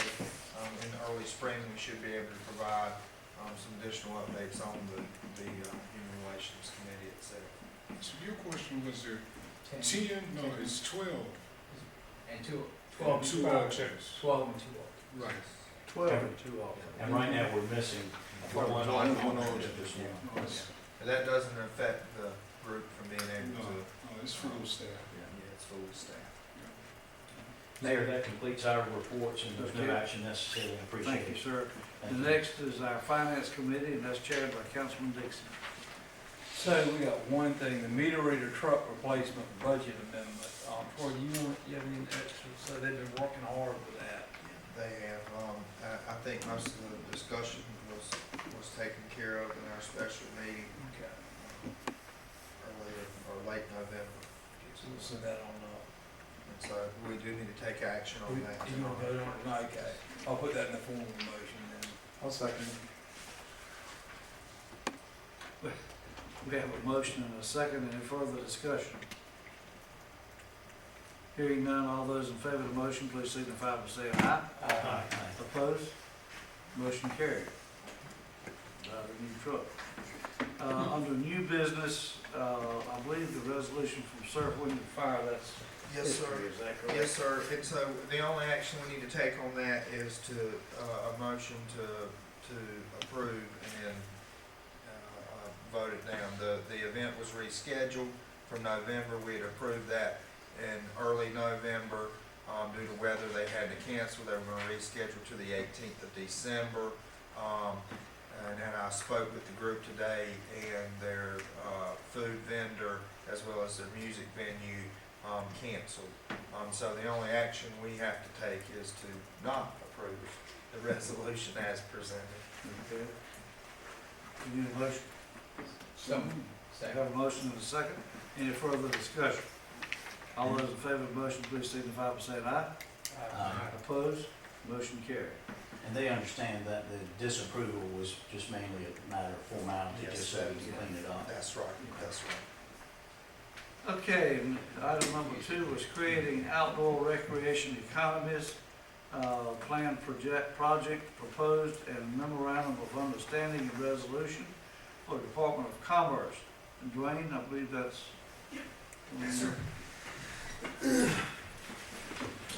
in the early spring, we should be able to provide some additional updates on the Human Relations Committee itself. So your question was there 10? 10? No, it's 12. And 2, 12 two alternates. 12 and 2 alternates. Right. 12 and 2 alternates. And right now, we're missing one One alternate alternate. at this point. No, it's, And that doesn't affect the group from being able no, to, no, it's full staff. yeah, it's fully staffed. Mayor, that completes our reports, and there's no Okay. action necessary. I appreciate Thank you, it. sir. Thank The you. next is our Finance Committee, and that's chaired by Councilman Dixon. So we got one thing, the meter reader truck replacement budget amendment. Troy, you have any extra? So they've been working hard with that. They have, I think most of the discussion was taken care of in our special meeting Okay. earlier, or late November. So that on, And so we do need to take action on that. do you want to vote on it tonight? Okay. I'll put that in the form of a motion then. I'll second. We have a motion and a second. Any further discussion? Hearing none, all those in favor of the motion, please signify by saying aye. Aye. Opposed? Motion carried. The new truck. Under new business, I believe the resolution from Surf, Wind and Fire, that's Yes, sir. history, is that correct? Yes, sir. And so the only action we need to take on that is to, a motion to approve and vote it down. The event was rescheduled from November. We had approved that in early November. Due to weather, they had to cancel. They were going to reschedule to the 18th of December. And then I spoke with the group today, and their food vendor, as well as their music venue, canceled. So the only action we have to take is to not approve the resolution as presented. Okay. You need a motion? So, I have a motion and a second. Any further discussion? All those in favor of the motion, please signify by saying aye. Aye. Opposed? Motion carried. And they understand that the disapproval was just mainly a matter of formality, Yes, just so we can clean it up. That's right, that's right. Okay, item number 2 was creating outdoor recreation economies, planned project proposed and memorandum of understanding and resolution for the Department of Commerce. And Dwayne, I believe that's. Yes, sir.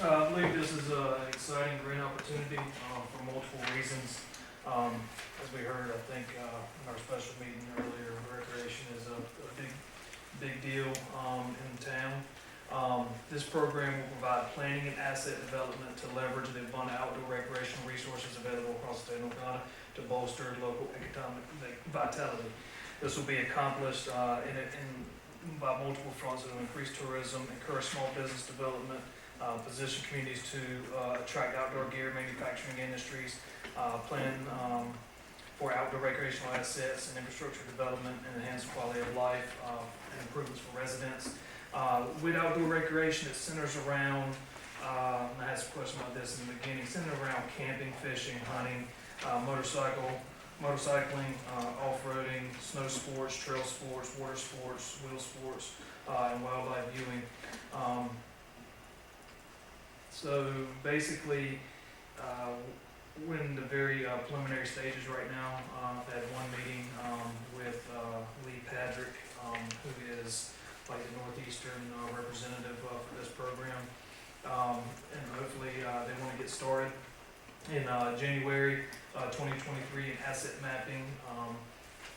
I believe this is an exciting, great opportunity for multiple reasons. As we heard, I think in our special meeting earlier, recreation is a big deal in town. This program will provide planning and asset development to leverage the abundant outdoor recreational resources available across the state of North Carolina to bolster local economic vitality. This will be accomplished by multiple fronts. It will increase tourism, encourage small business development, position communities to attract outdoor gear manufacturing industries, plan for outdoor recreational assets and infrastructure development, and enhance quality of life and improvements for residents. With outdoor recreation, it centers around, and I had some question about this in the beginning, centered around camping, fishing, hunting, motorcycling, off-roading, snow sports, trail sports, water sports, wheel sports, and wildlife viewing. So basically, we're in the very preliminary stages right now. I've had one meeting with Lee Patrick, who is like the Northeastern representative for this program. And hopefully they want to get started in January 2023 in asset mapping,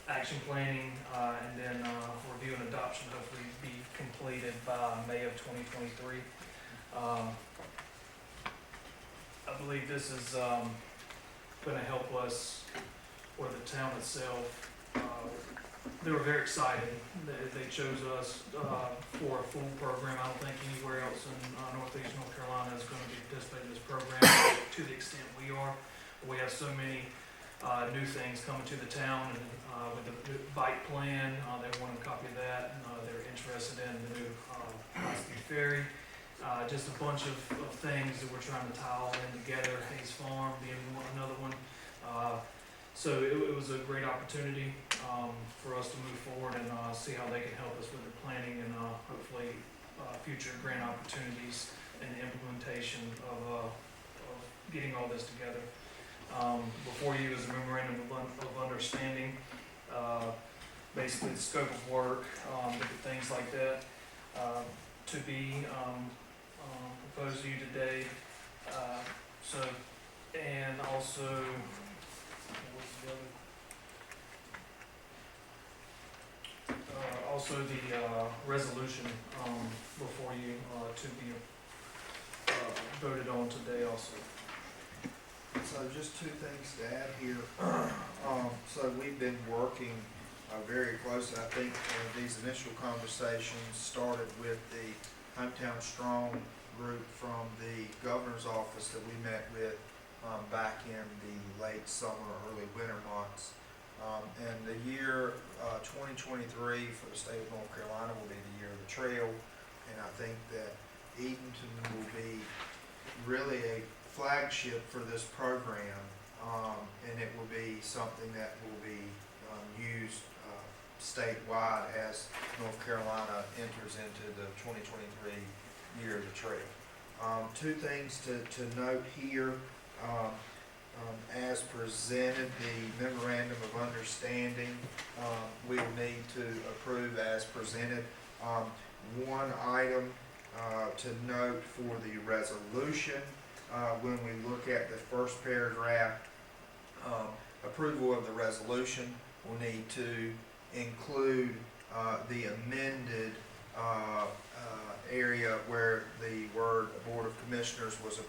action planning, and then review and adoption hopefully be completed by May of 2023. I believe this is going to help us, or the town itself. They were very excited. They chose us for a full program. I don't think anywhere else in Northeast North Carolina is going to be participating in this program to the extent we are. We have so many new things coming to the town, and with the bike plan, they want a copy of that. And, they're interested in the new high-speed ferry. Just a bunch of things that we're trying to tie all in together. Hayes Farm being another one. So it was a great opportunity for us to move forward and see how they can help us with the planning and hopefully future grant opportunities and the implementation of getting all this together. Before you is a memorandum of understanding, basically the scope of work, different things like that, to be proposed to you today. And also, what's the other? Also the resolution before you to be voted on today also. So just two things to add here. So we've been working very closely. I think these initial conversations started with the Hometown Strong group from the governor's office that we met with back in the late summer, early winter months. And the year 2023 for the state of North Carolina will be the year of the trail. And I think that Edenton will be really a flagship for this program, and it will be something that will be used statewide as North Carolina enters into the 2023 year of the trail. Two things to note here. As presented, the memorandum of understanding we'll need to approve as presented. One item to note for the resolution, when we look at the first paragraph, approval of the resolution will need to include the amended area where the word Board of Commissioners was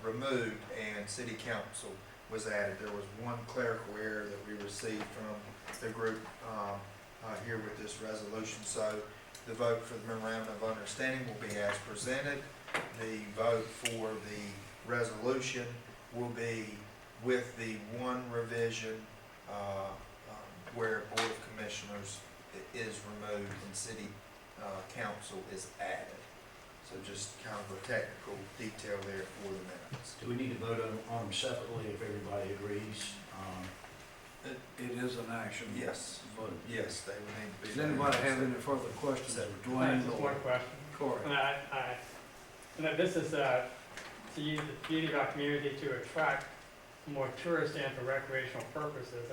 removed and City Council was added. There was one clerical error that we received from the group here with this resolution. So the vote for the memorandum of understanding will be as presented. The vote for the resolution will be with the one revision where Board of Commissioners is removed and City Council is added. So just kind of a technical detail there for the minutes. Do we need to vote on them separately if everybody agrees? It is an action. Yes. Vote. Yes, they would need to be. Does anybody have any further questions of Dwayne Just or one question. Corey? This is to use the beauty of our community to attract more tourists in for recreational purposes.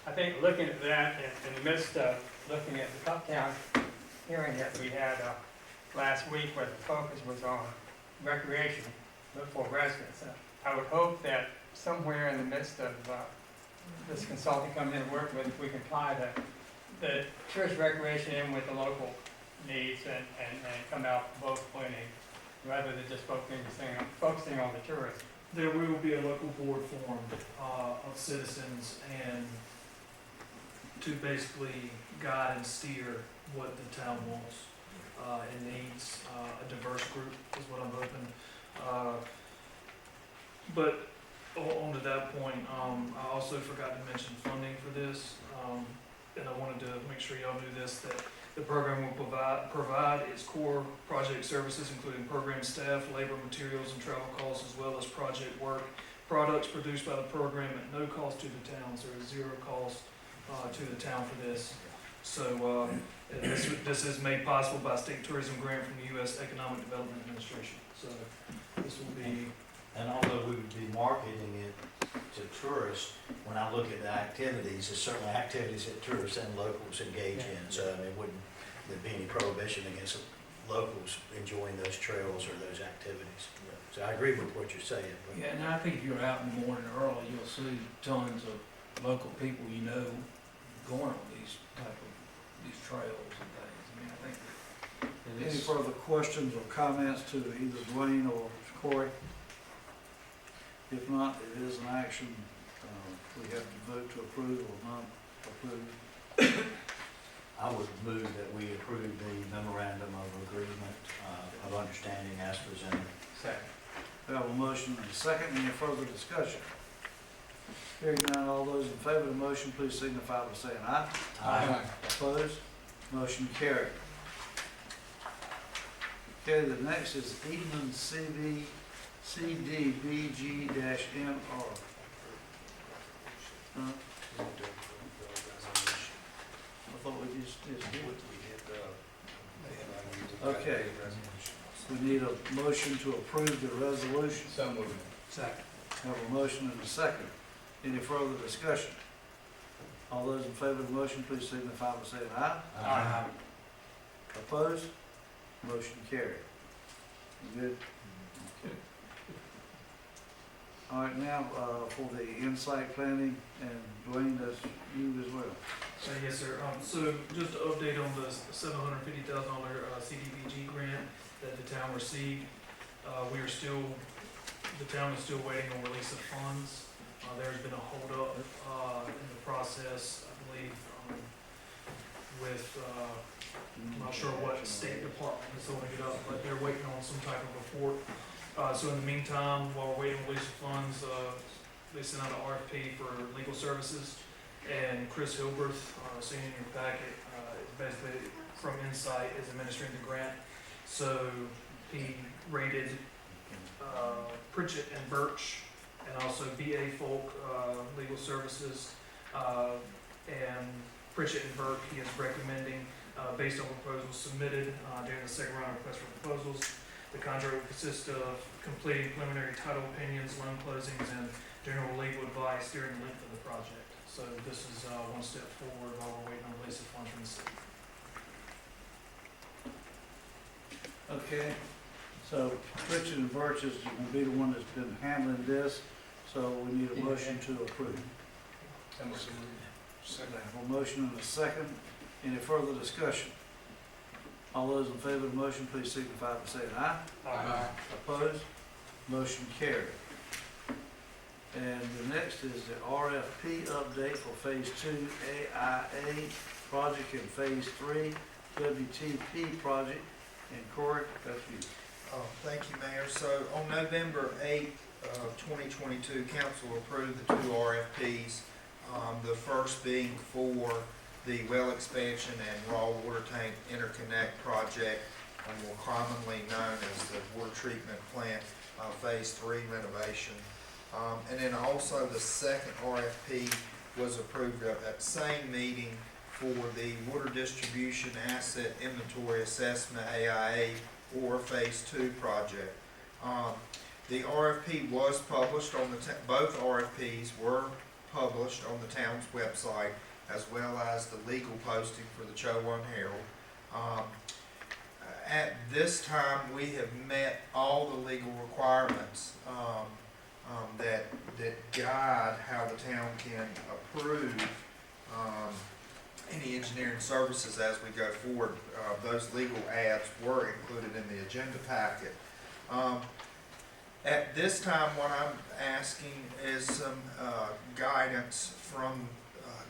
I think looking at that in the midst of looking at the Uptown hearing that we had last week, where the focus was on recreation, but for residents. I would hope that somewhere in the midst of this consulting coming in and work with, if we can tie the tourist recreation in with the local needs and come out both winning, rather than just focusing on the tourists. There will be a local board formed of citizens and to basically guide and steer what the town wants and needs. A diverse group is what I'm hoping. But on to that point, I also forgot to mention funding for this, and I wanted to make sure y'all knew this, that the program will provide its core project services, including program staff, labor, materials, and travel costs, as well as project work. Products produced by the program at no cost to the towns. There is zero cost to the town for this. So this is made possible by a state tourism grant from the U.S. Economic Development Administration. So this will be. And although we would be marketing it to tourists, when I look at the activities, there's certainly activities that tourists and locals engage in. So I mean, wouldn't there be any prohibition against locals enjoying those trails or those activities? So I agree with what you're saying. But Yeah, and I think if you're out in the morning early, you'll see tons of local people you know going on these trails and things. I mean, I think that Any further questions or comments to either Dwayne or Corey? If not, it is an action. We have to vote to approve or not approve. I would move that we approve the memorandum of agreement of understanding as presented. Second. We have a motion and a second. Any further discussion? Hearing none, all those in favor of the motion, please signify by saying aye. Aye. Opposed? Motion carried. Okay, the next is Edenton CDBG-MR. Huh? I thought we just did. Okay. We need a motion to approve the resolution. So moved. Second. Have a motion and a second. Any further discussion? All those in favor of the motion, please signify by saying aye. Aye. Opposed? Motion carried. You good? Okay. All right, now, for the insight planning, and Dwayne, that's you as well. Yes, sir. So just to update on the $750,000 CDBG grant that the town received. The town is still waiting on release of funds. There's been a holdup in the process, I believe, with, I'm not sure what State Department is holding it up, but they're waiting on some type of report. So in the meantime, while we're waiting on release of funds, they sent out an RFP for legal services. And Chris Hilberth, seen in your packet, is basically from Insight, is administering the grant. So he rated Pritchett and Birch, and also BA Folk Legal Services, and Pritchett and Burke. He is recommending, based on proposals submitted during the second round of request for proposals. The contract will consist of completing preliminary title opinions, loan closings, and general legal advice during the length of the project. So this is one step forward while we're waiting on release of funds from the city. Okay, so Richard and Birch is going to be the one that's been handling this, so we need a motion to approve. Second. A motion and a second. Any further discussion? All those in favor of the motion, please signify by saying aye. Aye. Opposed? Motion carried. And the next is the RFP update for Phase 2 AIA project and Phase 3 WTP project. And Corey, that's you. Thank you, Mayor. So on November 8th of 2022, council approved the two RFPs. The first being for the well expansion and raw water tank interconnect project, more commonly known as the water treatment plant Phase 3 renovation. And then also the second RFP was approved at that same meeting for the water distribution asset inventory assessment AIA or Phase 2 project. The RFP was published on both RFPs were published on the town's website, as well as the legal posting for the Chowan Herald. At this time, we have met all the legal requirements that guide how the town can approve any engineering services as we go forward. Those legal ads were included in the agenda packet. At this time, what I'm asking is some guidance from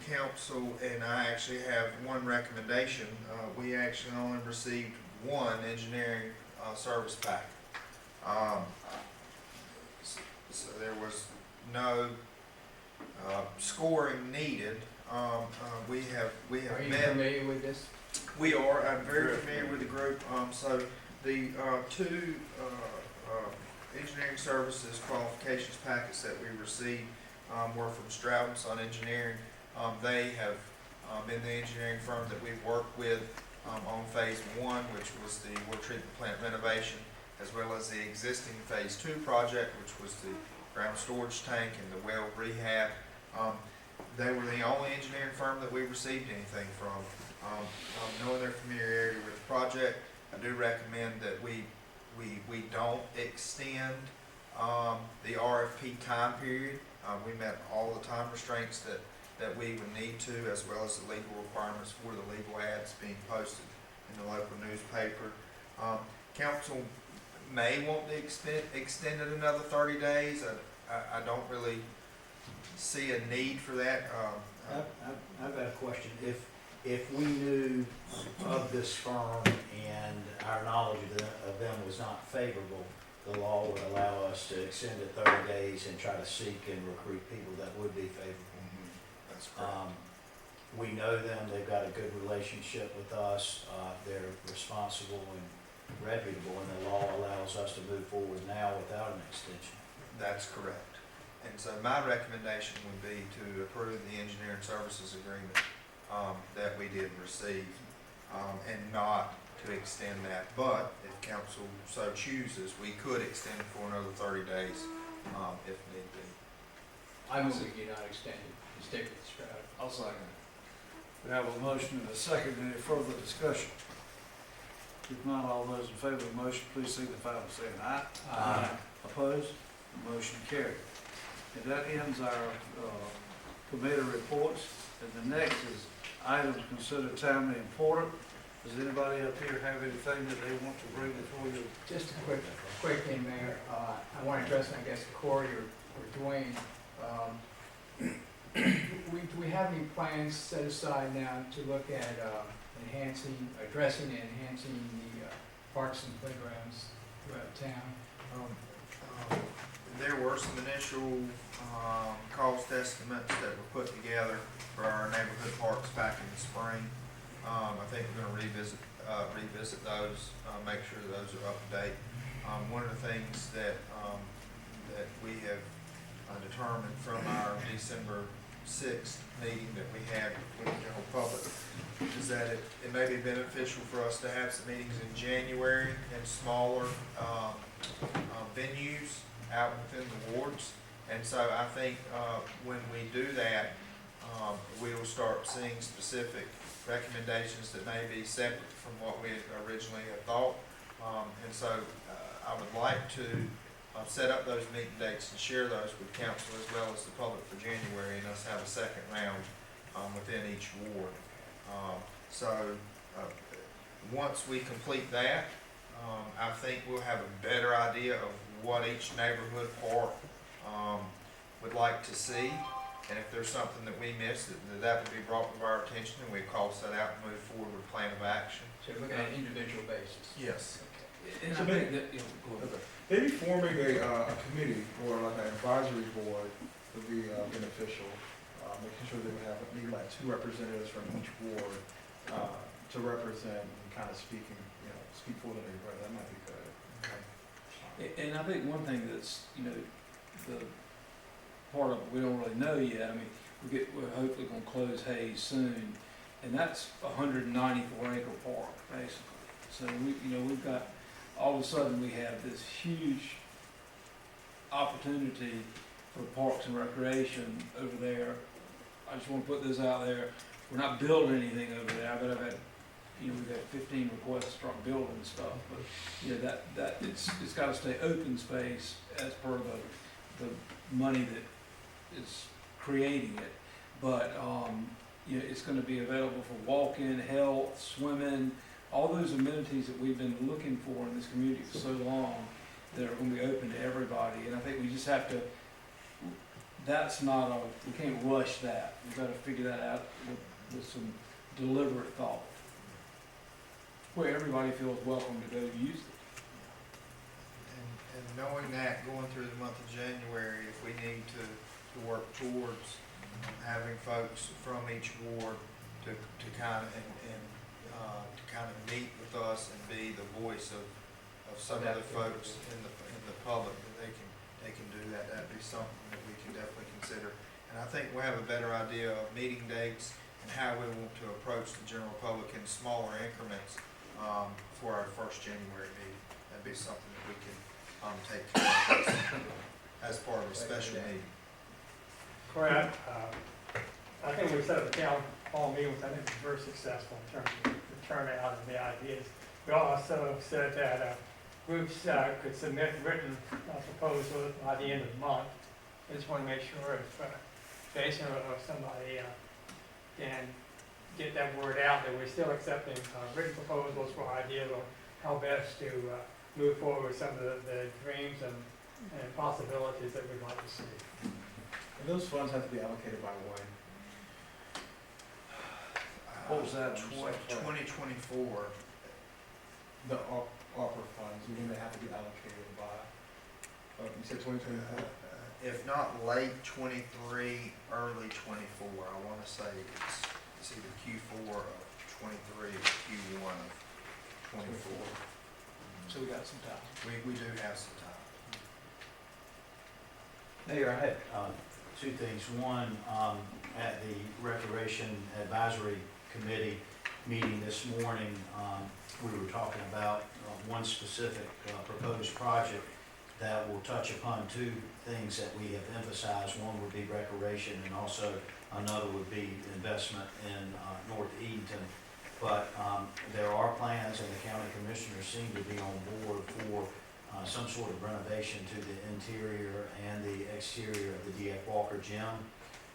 council, and I actually have one recommendation. We actually only received one engineering service pack. So there was no scoring needed. We have Are you met. familiar with this? We are. I'm very familiar with the group. So the two engineering services qualifications packets that we received were from Stroud & Son Engineering. They have been the engineering firm that we've worked with on phase 1, which was the water treatment plant renovation, as well as the existing phase 2 project, which was the ground storage tank and the well rehab. They were the only engineering firm that we received anything from. Knowing their familiarity with the project, I do recommend that we don't extend the RFP time period. We met all the time restraints that we would need to, as well as the legal requirements for the legal ads being posted in the local newspaper. Council may want to extend it another 30 days. I don't really see a need for that. I've got a question. If we knew of this firm and our knowledge of them was not favorable, the law would allow us to extend it 30 days and try to seek and recruit people that would be favorable. That's correct. We know them, they've got a good relationship with us, they're responsible and reputable, and the law allows us to move forward now without an extension. That's correct. And so my recommendation would be to approve the engineering services agreement that we did receive, and not to extend that. But if council so chooses, we could extend it for another 30 days if need be. I move we do not extend it, and stick with Stroud. I'll second it. We have a motion and a second. Any further discussion? If not, all those in favor of the motion, please signify by saying aye. Aye. Opposed? Motion carried. And that ends our committee reports. And the next is items considered timely important. Does anybody up here have anything that they want to bring before you? Just a quick thing, Mayor. I want to address, I guess, Corey or Dwayne. Do we have any plans set aside now to look at addressing and enhancing the parks and playgrounds throughout town? There were some initial cost estimates that were put together for our neighborhood parks back in the spring. I think we're going to revisit those, make sure that those are up to date. One of the things that we have determined from our December 6th meeting that we had with the general public is that it may be beneficial for us to have some meetings in January in smaller venues out within the wards. And so I think when we do that, we'll start seeing specific recommendations that may be separate from what we originally had thought. And so I would like to set up those meeting dates and share those with council as well as the public for January, and us have a second round within each ward. Once we complete that, I think we'll have a better idea of what each neighborhood park would like to see. And if there's something that we missed, that would be brought to our attention, and we call set out and move forward with a plan of action. So we're looking at an individual basis. Yes. And I think that, go ahead. Maybe forming a committee or like an advisory board would be beneficial. Making sure that we have maybe like 2 representatives from each ward to represent and kind of speak for the neighborhood. That might be good. And I think one thing that's, the part of it we don't really know yet, I mean, we're hopefully gonna close Hayes soon, and that's 194 acre park, basically. So we've got, all of a sudden, we have this huge opportunity for parks and recreation over there. I just wanna put this out there, we're not building anything over there, but I've had you know, we've had 15 requests to start building stuff, but, you know, it's gotta stay open space as per the money that is creating it. But, you know, it's gonna be available for walk-in, health, swimming, all those amenities that we've been looking for in this community for so long, that are gonna be open to everybody, and I think we just have to, we can't rush that. We've gotta figure that out with some deliberate thought, where everybody feels welcome to go use it. And knowing that, going through the month of January, if we need to work towards having folks from each ward to kind of, to kind of meet with us and be the voice of some of the folks in the public, that they can do that, that'd be something that we can definitely consider. And I think we'll have a better idea of meeting dates and how we want to approach the general public in smaller increments, for our first January meeting. That'd be something that we can, take care of as part of a special meeting. Correct. I think we set up a town hall meeting, which I think was very successful in terms of the turnout and the ideas. We also said that groups could submit written proposals by the end of the month. I just want to make sure if Jason or somebody can get that word out, that we're still accepting written proposals for ideas on how best to move forward with some of the dreams and possibilities that we'd like to see. And those funds have to be allocated by when? What was that? 2024. The ARPA funds, when they have to be allocated by, you said 2024? If not late 23, early 24, I want to say it's either Q4 of 23 or Q1 of 24. So we got some time. We do have some time. Mayor, I had two things. One, at the Recreation Advisory Committee meeting this morning, we were talking about one specific proposed project that will touch upon two things that we have emphasized. One would be recreation, and also another would be investment in North Edenton. But there are plans, and the county commissioners seem to be on board for some sort of renovation to the interior and the exterior of the D.F. Walker gym.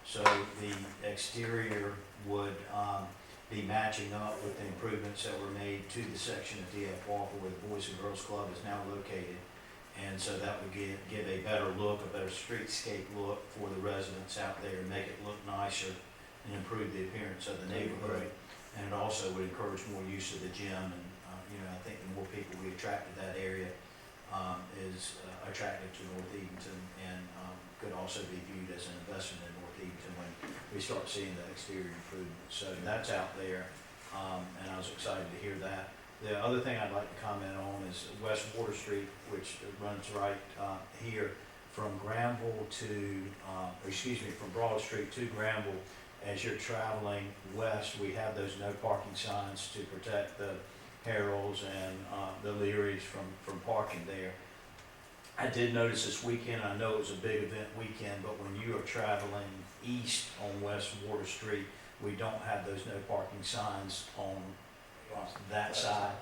So the exterior would be matching up with the improvements that were made to the section of D.F. Walker where the Boys and Girls Club is now located. And so that would give a better look, a better streetscape look for the residents out there, and make it look nicer and improve the appearance of the neighborhood. And it also would encourage more use of the gym, and I think the more people we attract to that area is attractive to North Edenton, and could also be viewed as an investment in North Edenton when we start seeing the exterior improvements. So that's out there, and I was excited to hear that. The other thing I'd like to comment on is West Water Street, which runs right here from Granville to, from Broad Street to Granville. As you're traveling west, we have those no parking signs to protect the Heralds and the Learys from parking there. I did notice this weekend, I know it was a big event weekend, but when you are traveling east on West Water Street, we don't have those no parking signs on that side.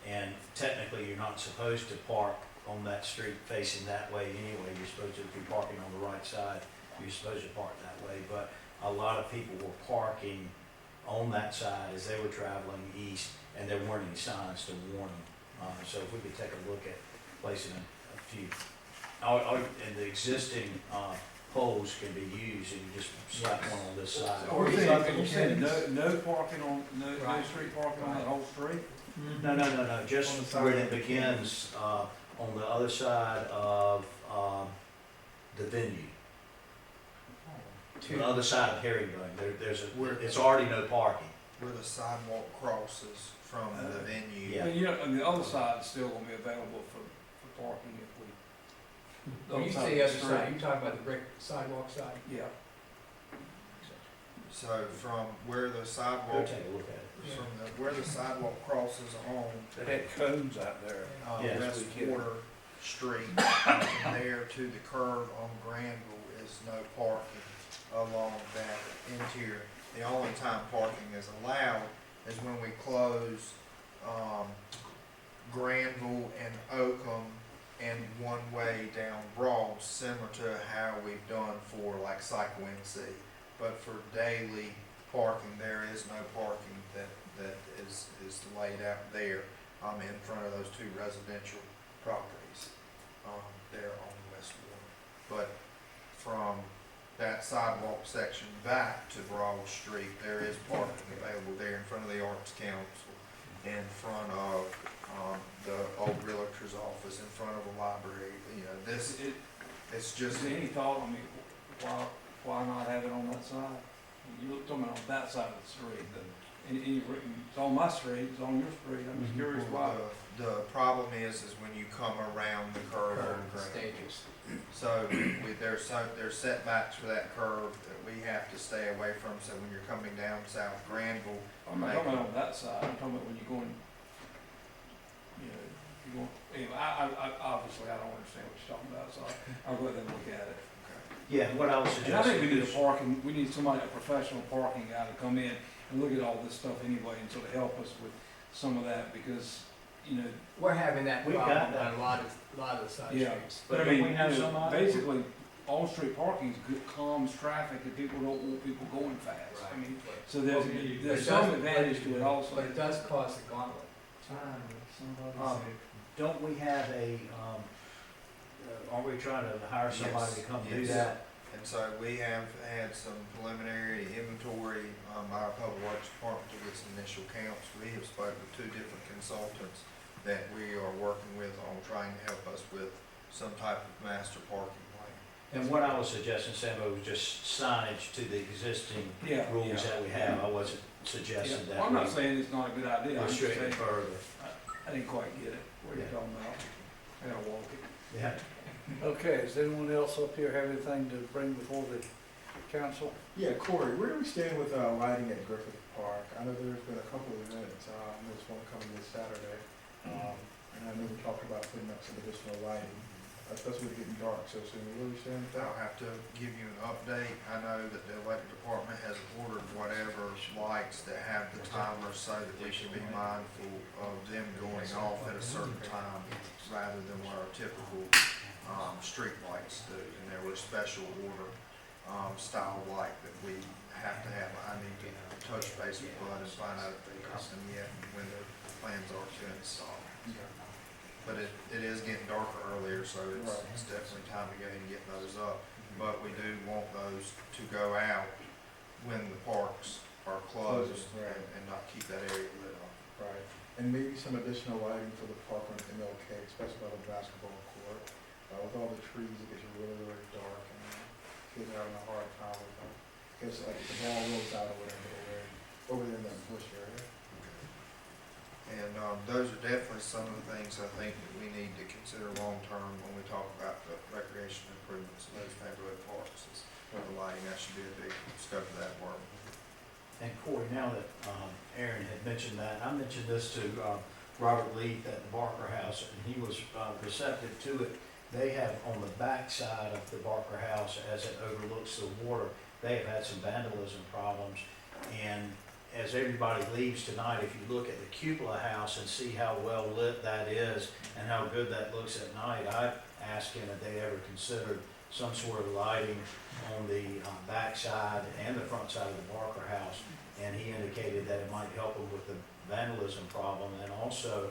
And technically, you're not supposed to park on that street facing that way anyway. You're supposed to be parking on the right side. You're supposed to park that way. But a lot of people were parking on that side as they were traveling east, and there weren't any signs to warn them. So if we could take a look at placing a few, and the existing poles can be used, and you just slap one on this side. Are you saying no parking on, no street parking on that whole street? No, just where it begins, on the other side of, the venue. On the other side of Herringbone, it's already no parking. Where the sidewalk crosses from the venue. Yeah. And the other side is still gonna be available for parking if we. When you say the other side, you're talking about the brick sidewalk side? Yeah. So from where the Go sidewalk, take a look at it. where the sidewalk crosses on They had cones out there. Yes, West we can. Water Street, from there to the curve on Granville is no parking along that interior. The only time parking is allowed is when we close, Granville and Oakham and one way down Broad, similar to how we've done for like Cycle NC. But for daily parking, there is no parking that is laid out there, in front of those two residential properties, there on West Warren. But from that sidewalk section back to Broad Street, there is parking available there in front of the Arts Council, in front of, the old realtor's office, in front of the library, you know, it's Is just, there any thought, I mean, why not have it on that side? You look, talking about on that side of the street, it's on my street, it's on your street, I'm just curious why. the problem is when you come around the curve on Granville. Stages. So there's setbacks for that curve that we have to stay away from, so when you're coming down South Granville, I'm not talking about on that side, I'm talking about when you're going, you know, you're going, anyway, I obviously, I don't understand what you're talking about, so I'll go ahead and look at it. Yeah, what I was And I think we suggesting need a is, parking, we need somebody, a professional parking guy to come in and look at all this stuff anyway, and sort of help us with some of that, because, you know, We're having that We've got problem that. on a lot of the side Yeah. streets. but I But mean, don't we have you know, somebody- basically, on-street parking is good, calms traffic, and people don't want people going fast. I mean, so there's But some it advantage does- to it also. But it does cause the gauntlet. don't we have aren't we trying to hire somebody to come do Yes. that? and so we have had some preliminary inventory, by our public works department to get some initial counts. We have spoken with two different consultants that we are working with on trying to help us with some type of master parking plan. And what I was suggesting, Sambo, was just signage to the existing Yeah, rules yeah. that we have. I wasn't Yeah. suggesting Well, that I'm not we saying it's not a good idea, I'm just restrict saying, it further. I didn't quite get it, what you're Yeah. talking about. I gotta walk it. Yeah. Okay, does anyone else up here have anything to bring before the council? Yeah, Corey, where do we stand with lighting at Griffith Park? I know there's been a couple of events, there's one coming this Saturday, and I know we talked about putting up some additional lighting, especially with it getting dark so soon. Where do we stand with I'll that? have to give you an update. I know that the electric department has ordered whatever lights that have the timers so that we should be mindful of them going off at a certain time rather than what our typical, street lights do. And there were special order, style light that we have to have. I need to touch base with Bud and find out if they got them yet and when their plans are to install. But it is getting darker earlier, so it's definitely time to go ahead and get those up. But we do want those to go out when the parks are closed Right. and not keep that area lit up. Right, and maybe some additional lighting for the park on MLK, especially by the basketball court. With all the trees, it gets really, really dark, and kids are having a hard time with them. Because like the ball rolls out or whatever, over there in that bush area. And those are definitely some of the things I think that we need to consider long-term when we talk about the recreation improvements in those neighborhood parks. Is the lighting, that should be a big scope of that work. And Corey, now that Aaron had mentioned that, I mentioned this to Robert Leith at the Barker House, and he was receptive to it. They have on the back side of the Barker House, as it overlooks the water, they have had some vandalism problems. And as everybody leaves tonight, if you look at the cupola house and see how well lit that is and how good that looks at night, I asked him if they ever considered some sort of lighting on the back side and the front side of the Barker House. And he indicated that it might help them with the vandalism problem, and also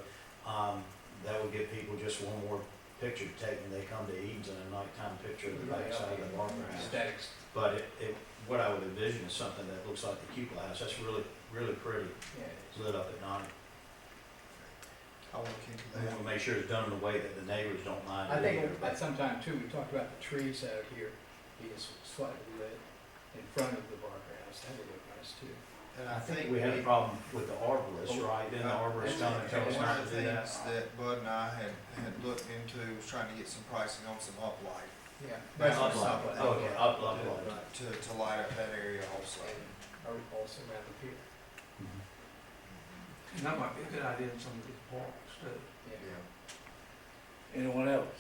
that would give people just one more picture to take when they come to Edenton, a nighttime picture of the back side of the Barker House. Aesthetics. But what I would envision is something that looks like the cupola house. That's really, really pretty. Yeah. It's lit up at night. I'll look into We that. want to make sure it's done in a way that the neighbors don't mind I it think either. at some time too, we talked about the trees out here being slightly lit in front of the Barker House. That would look nice too. And I think we had a problem with the arborist, right? Then the arborist come and tell us One not of to the do that. things that Bud and I had looked into was trying to get some pricing on some uplight Yeah. That's Up something. light. Okay, up light. to light up that area also. Or also around the pier. Mhm. And that might be a good idea in some of these parks too. Yeah. Anyone else?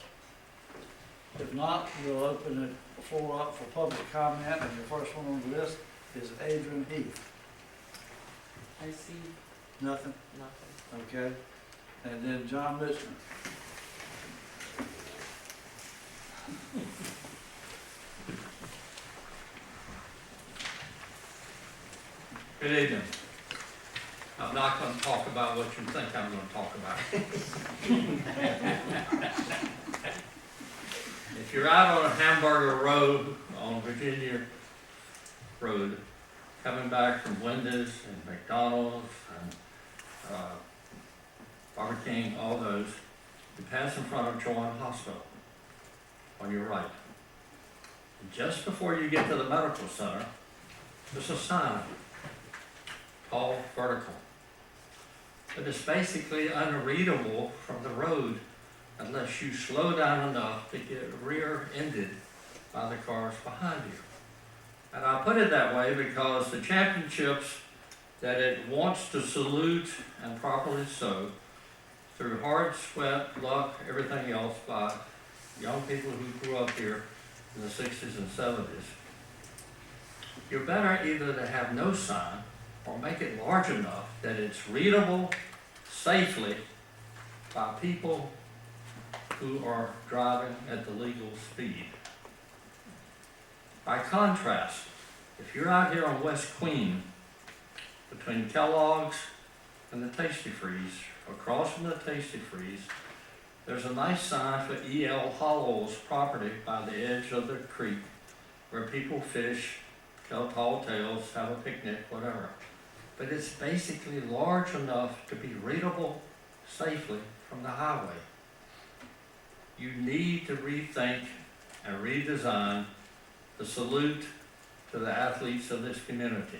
If not, we'll open the floor up for public comment, and the first one on the list is Adrian Heath. I see Nothing? nothing. Okay. And then John Mitchell. Good evening. I'm not going to talk about what you think I'm going to talk about. If you're out on Hamburger Road, on Virginia Road, coming back from Wendy's and McDonald's and Burger King, all those, you pass in front of Chowan Hospital on your right. And just before you get to the medical center, there's a sign, tall, vertical. But it's basically unreadable from the road unless you slow down enough to get rear-ended by the cars behind you. And I put it that way because the championships that it wants to salute, and properly so, through hard sweat, luck, everything else, by young people who grew up here in the 60s and 70s, you're better either to have no sign or make it large enough that it's readable safely by people who are driving at the legal speed. By contrast, if you're out here on West Queen, between Kellogg's and the Tasty Freeze, across from the Tasty Freeze, there's a nice sign for E.L. Hollow's property by the edge of the creek where people fish, tell tall tales, have a picnic, whatever. But it's basically large enough to be readable safely from the highway. You need to rethink and redesign the salute to the athletes of this community.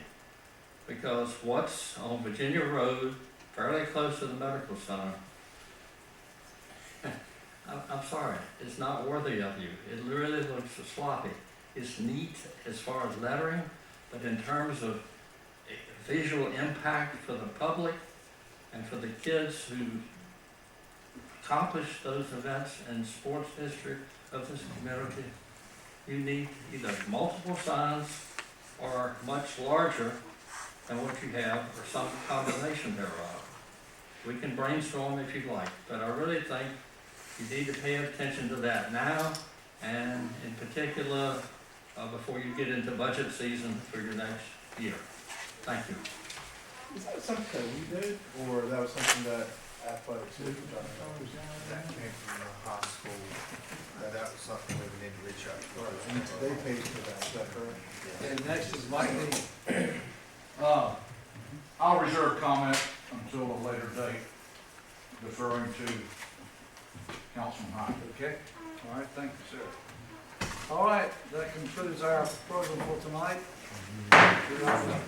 Because what's on Virginia Road, fairly close to the medical center, I'm sorry, it's not worthy of you. It really looks sloppy. It's neat as far as lettering, but in terms of visual impact for the public and for the kids who accomplish those events in sports history of this community, you need either multiple signs or much larger than what you have, or some combination thereof. We can brainstorm if you like, but I really think you need to pay attention to that now, and in particular, before you get into budget season for your next year. Thank you. Is that something that we did, or that was something that athletics did? That came from the high school, that was something we would need to reach out to. And they paid for that, is that correct? And next is Mike Lee. I'll reserve comment until a later date, deferring to Councilman Hyde. Okay, all right, thank you, sir. All right, that concludes our program for tonight. Good afternoon.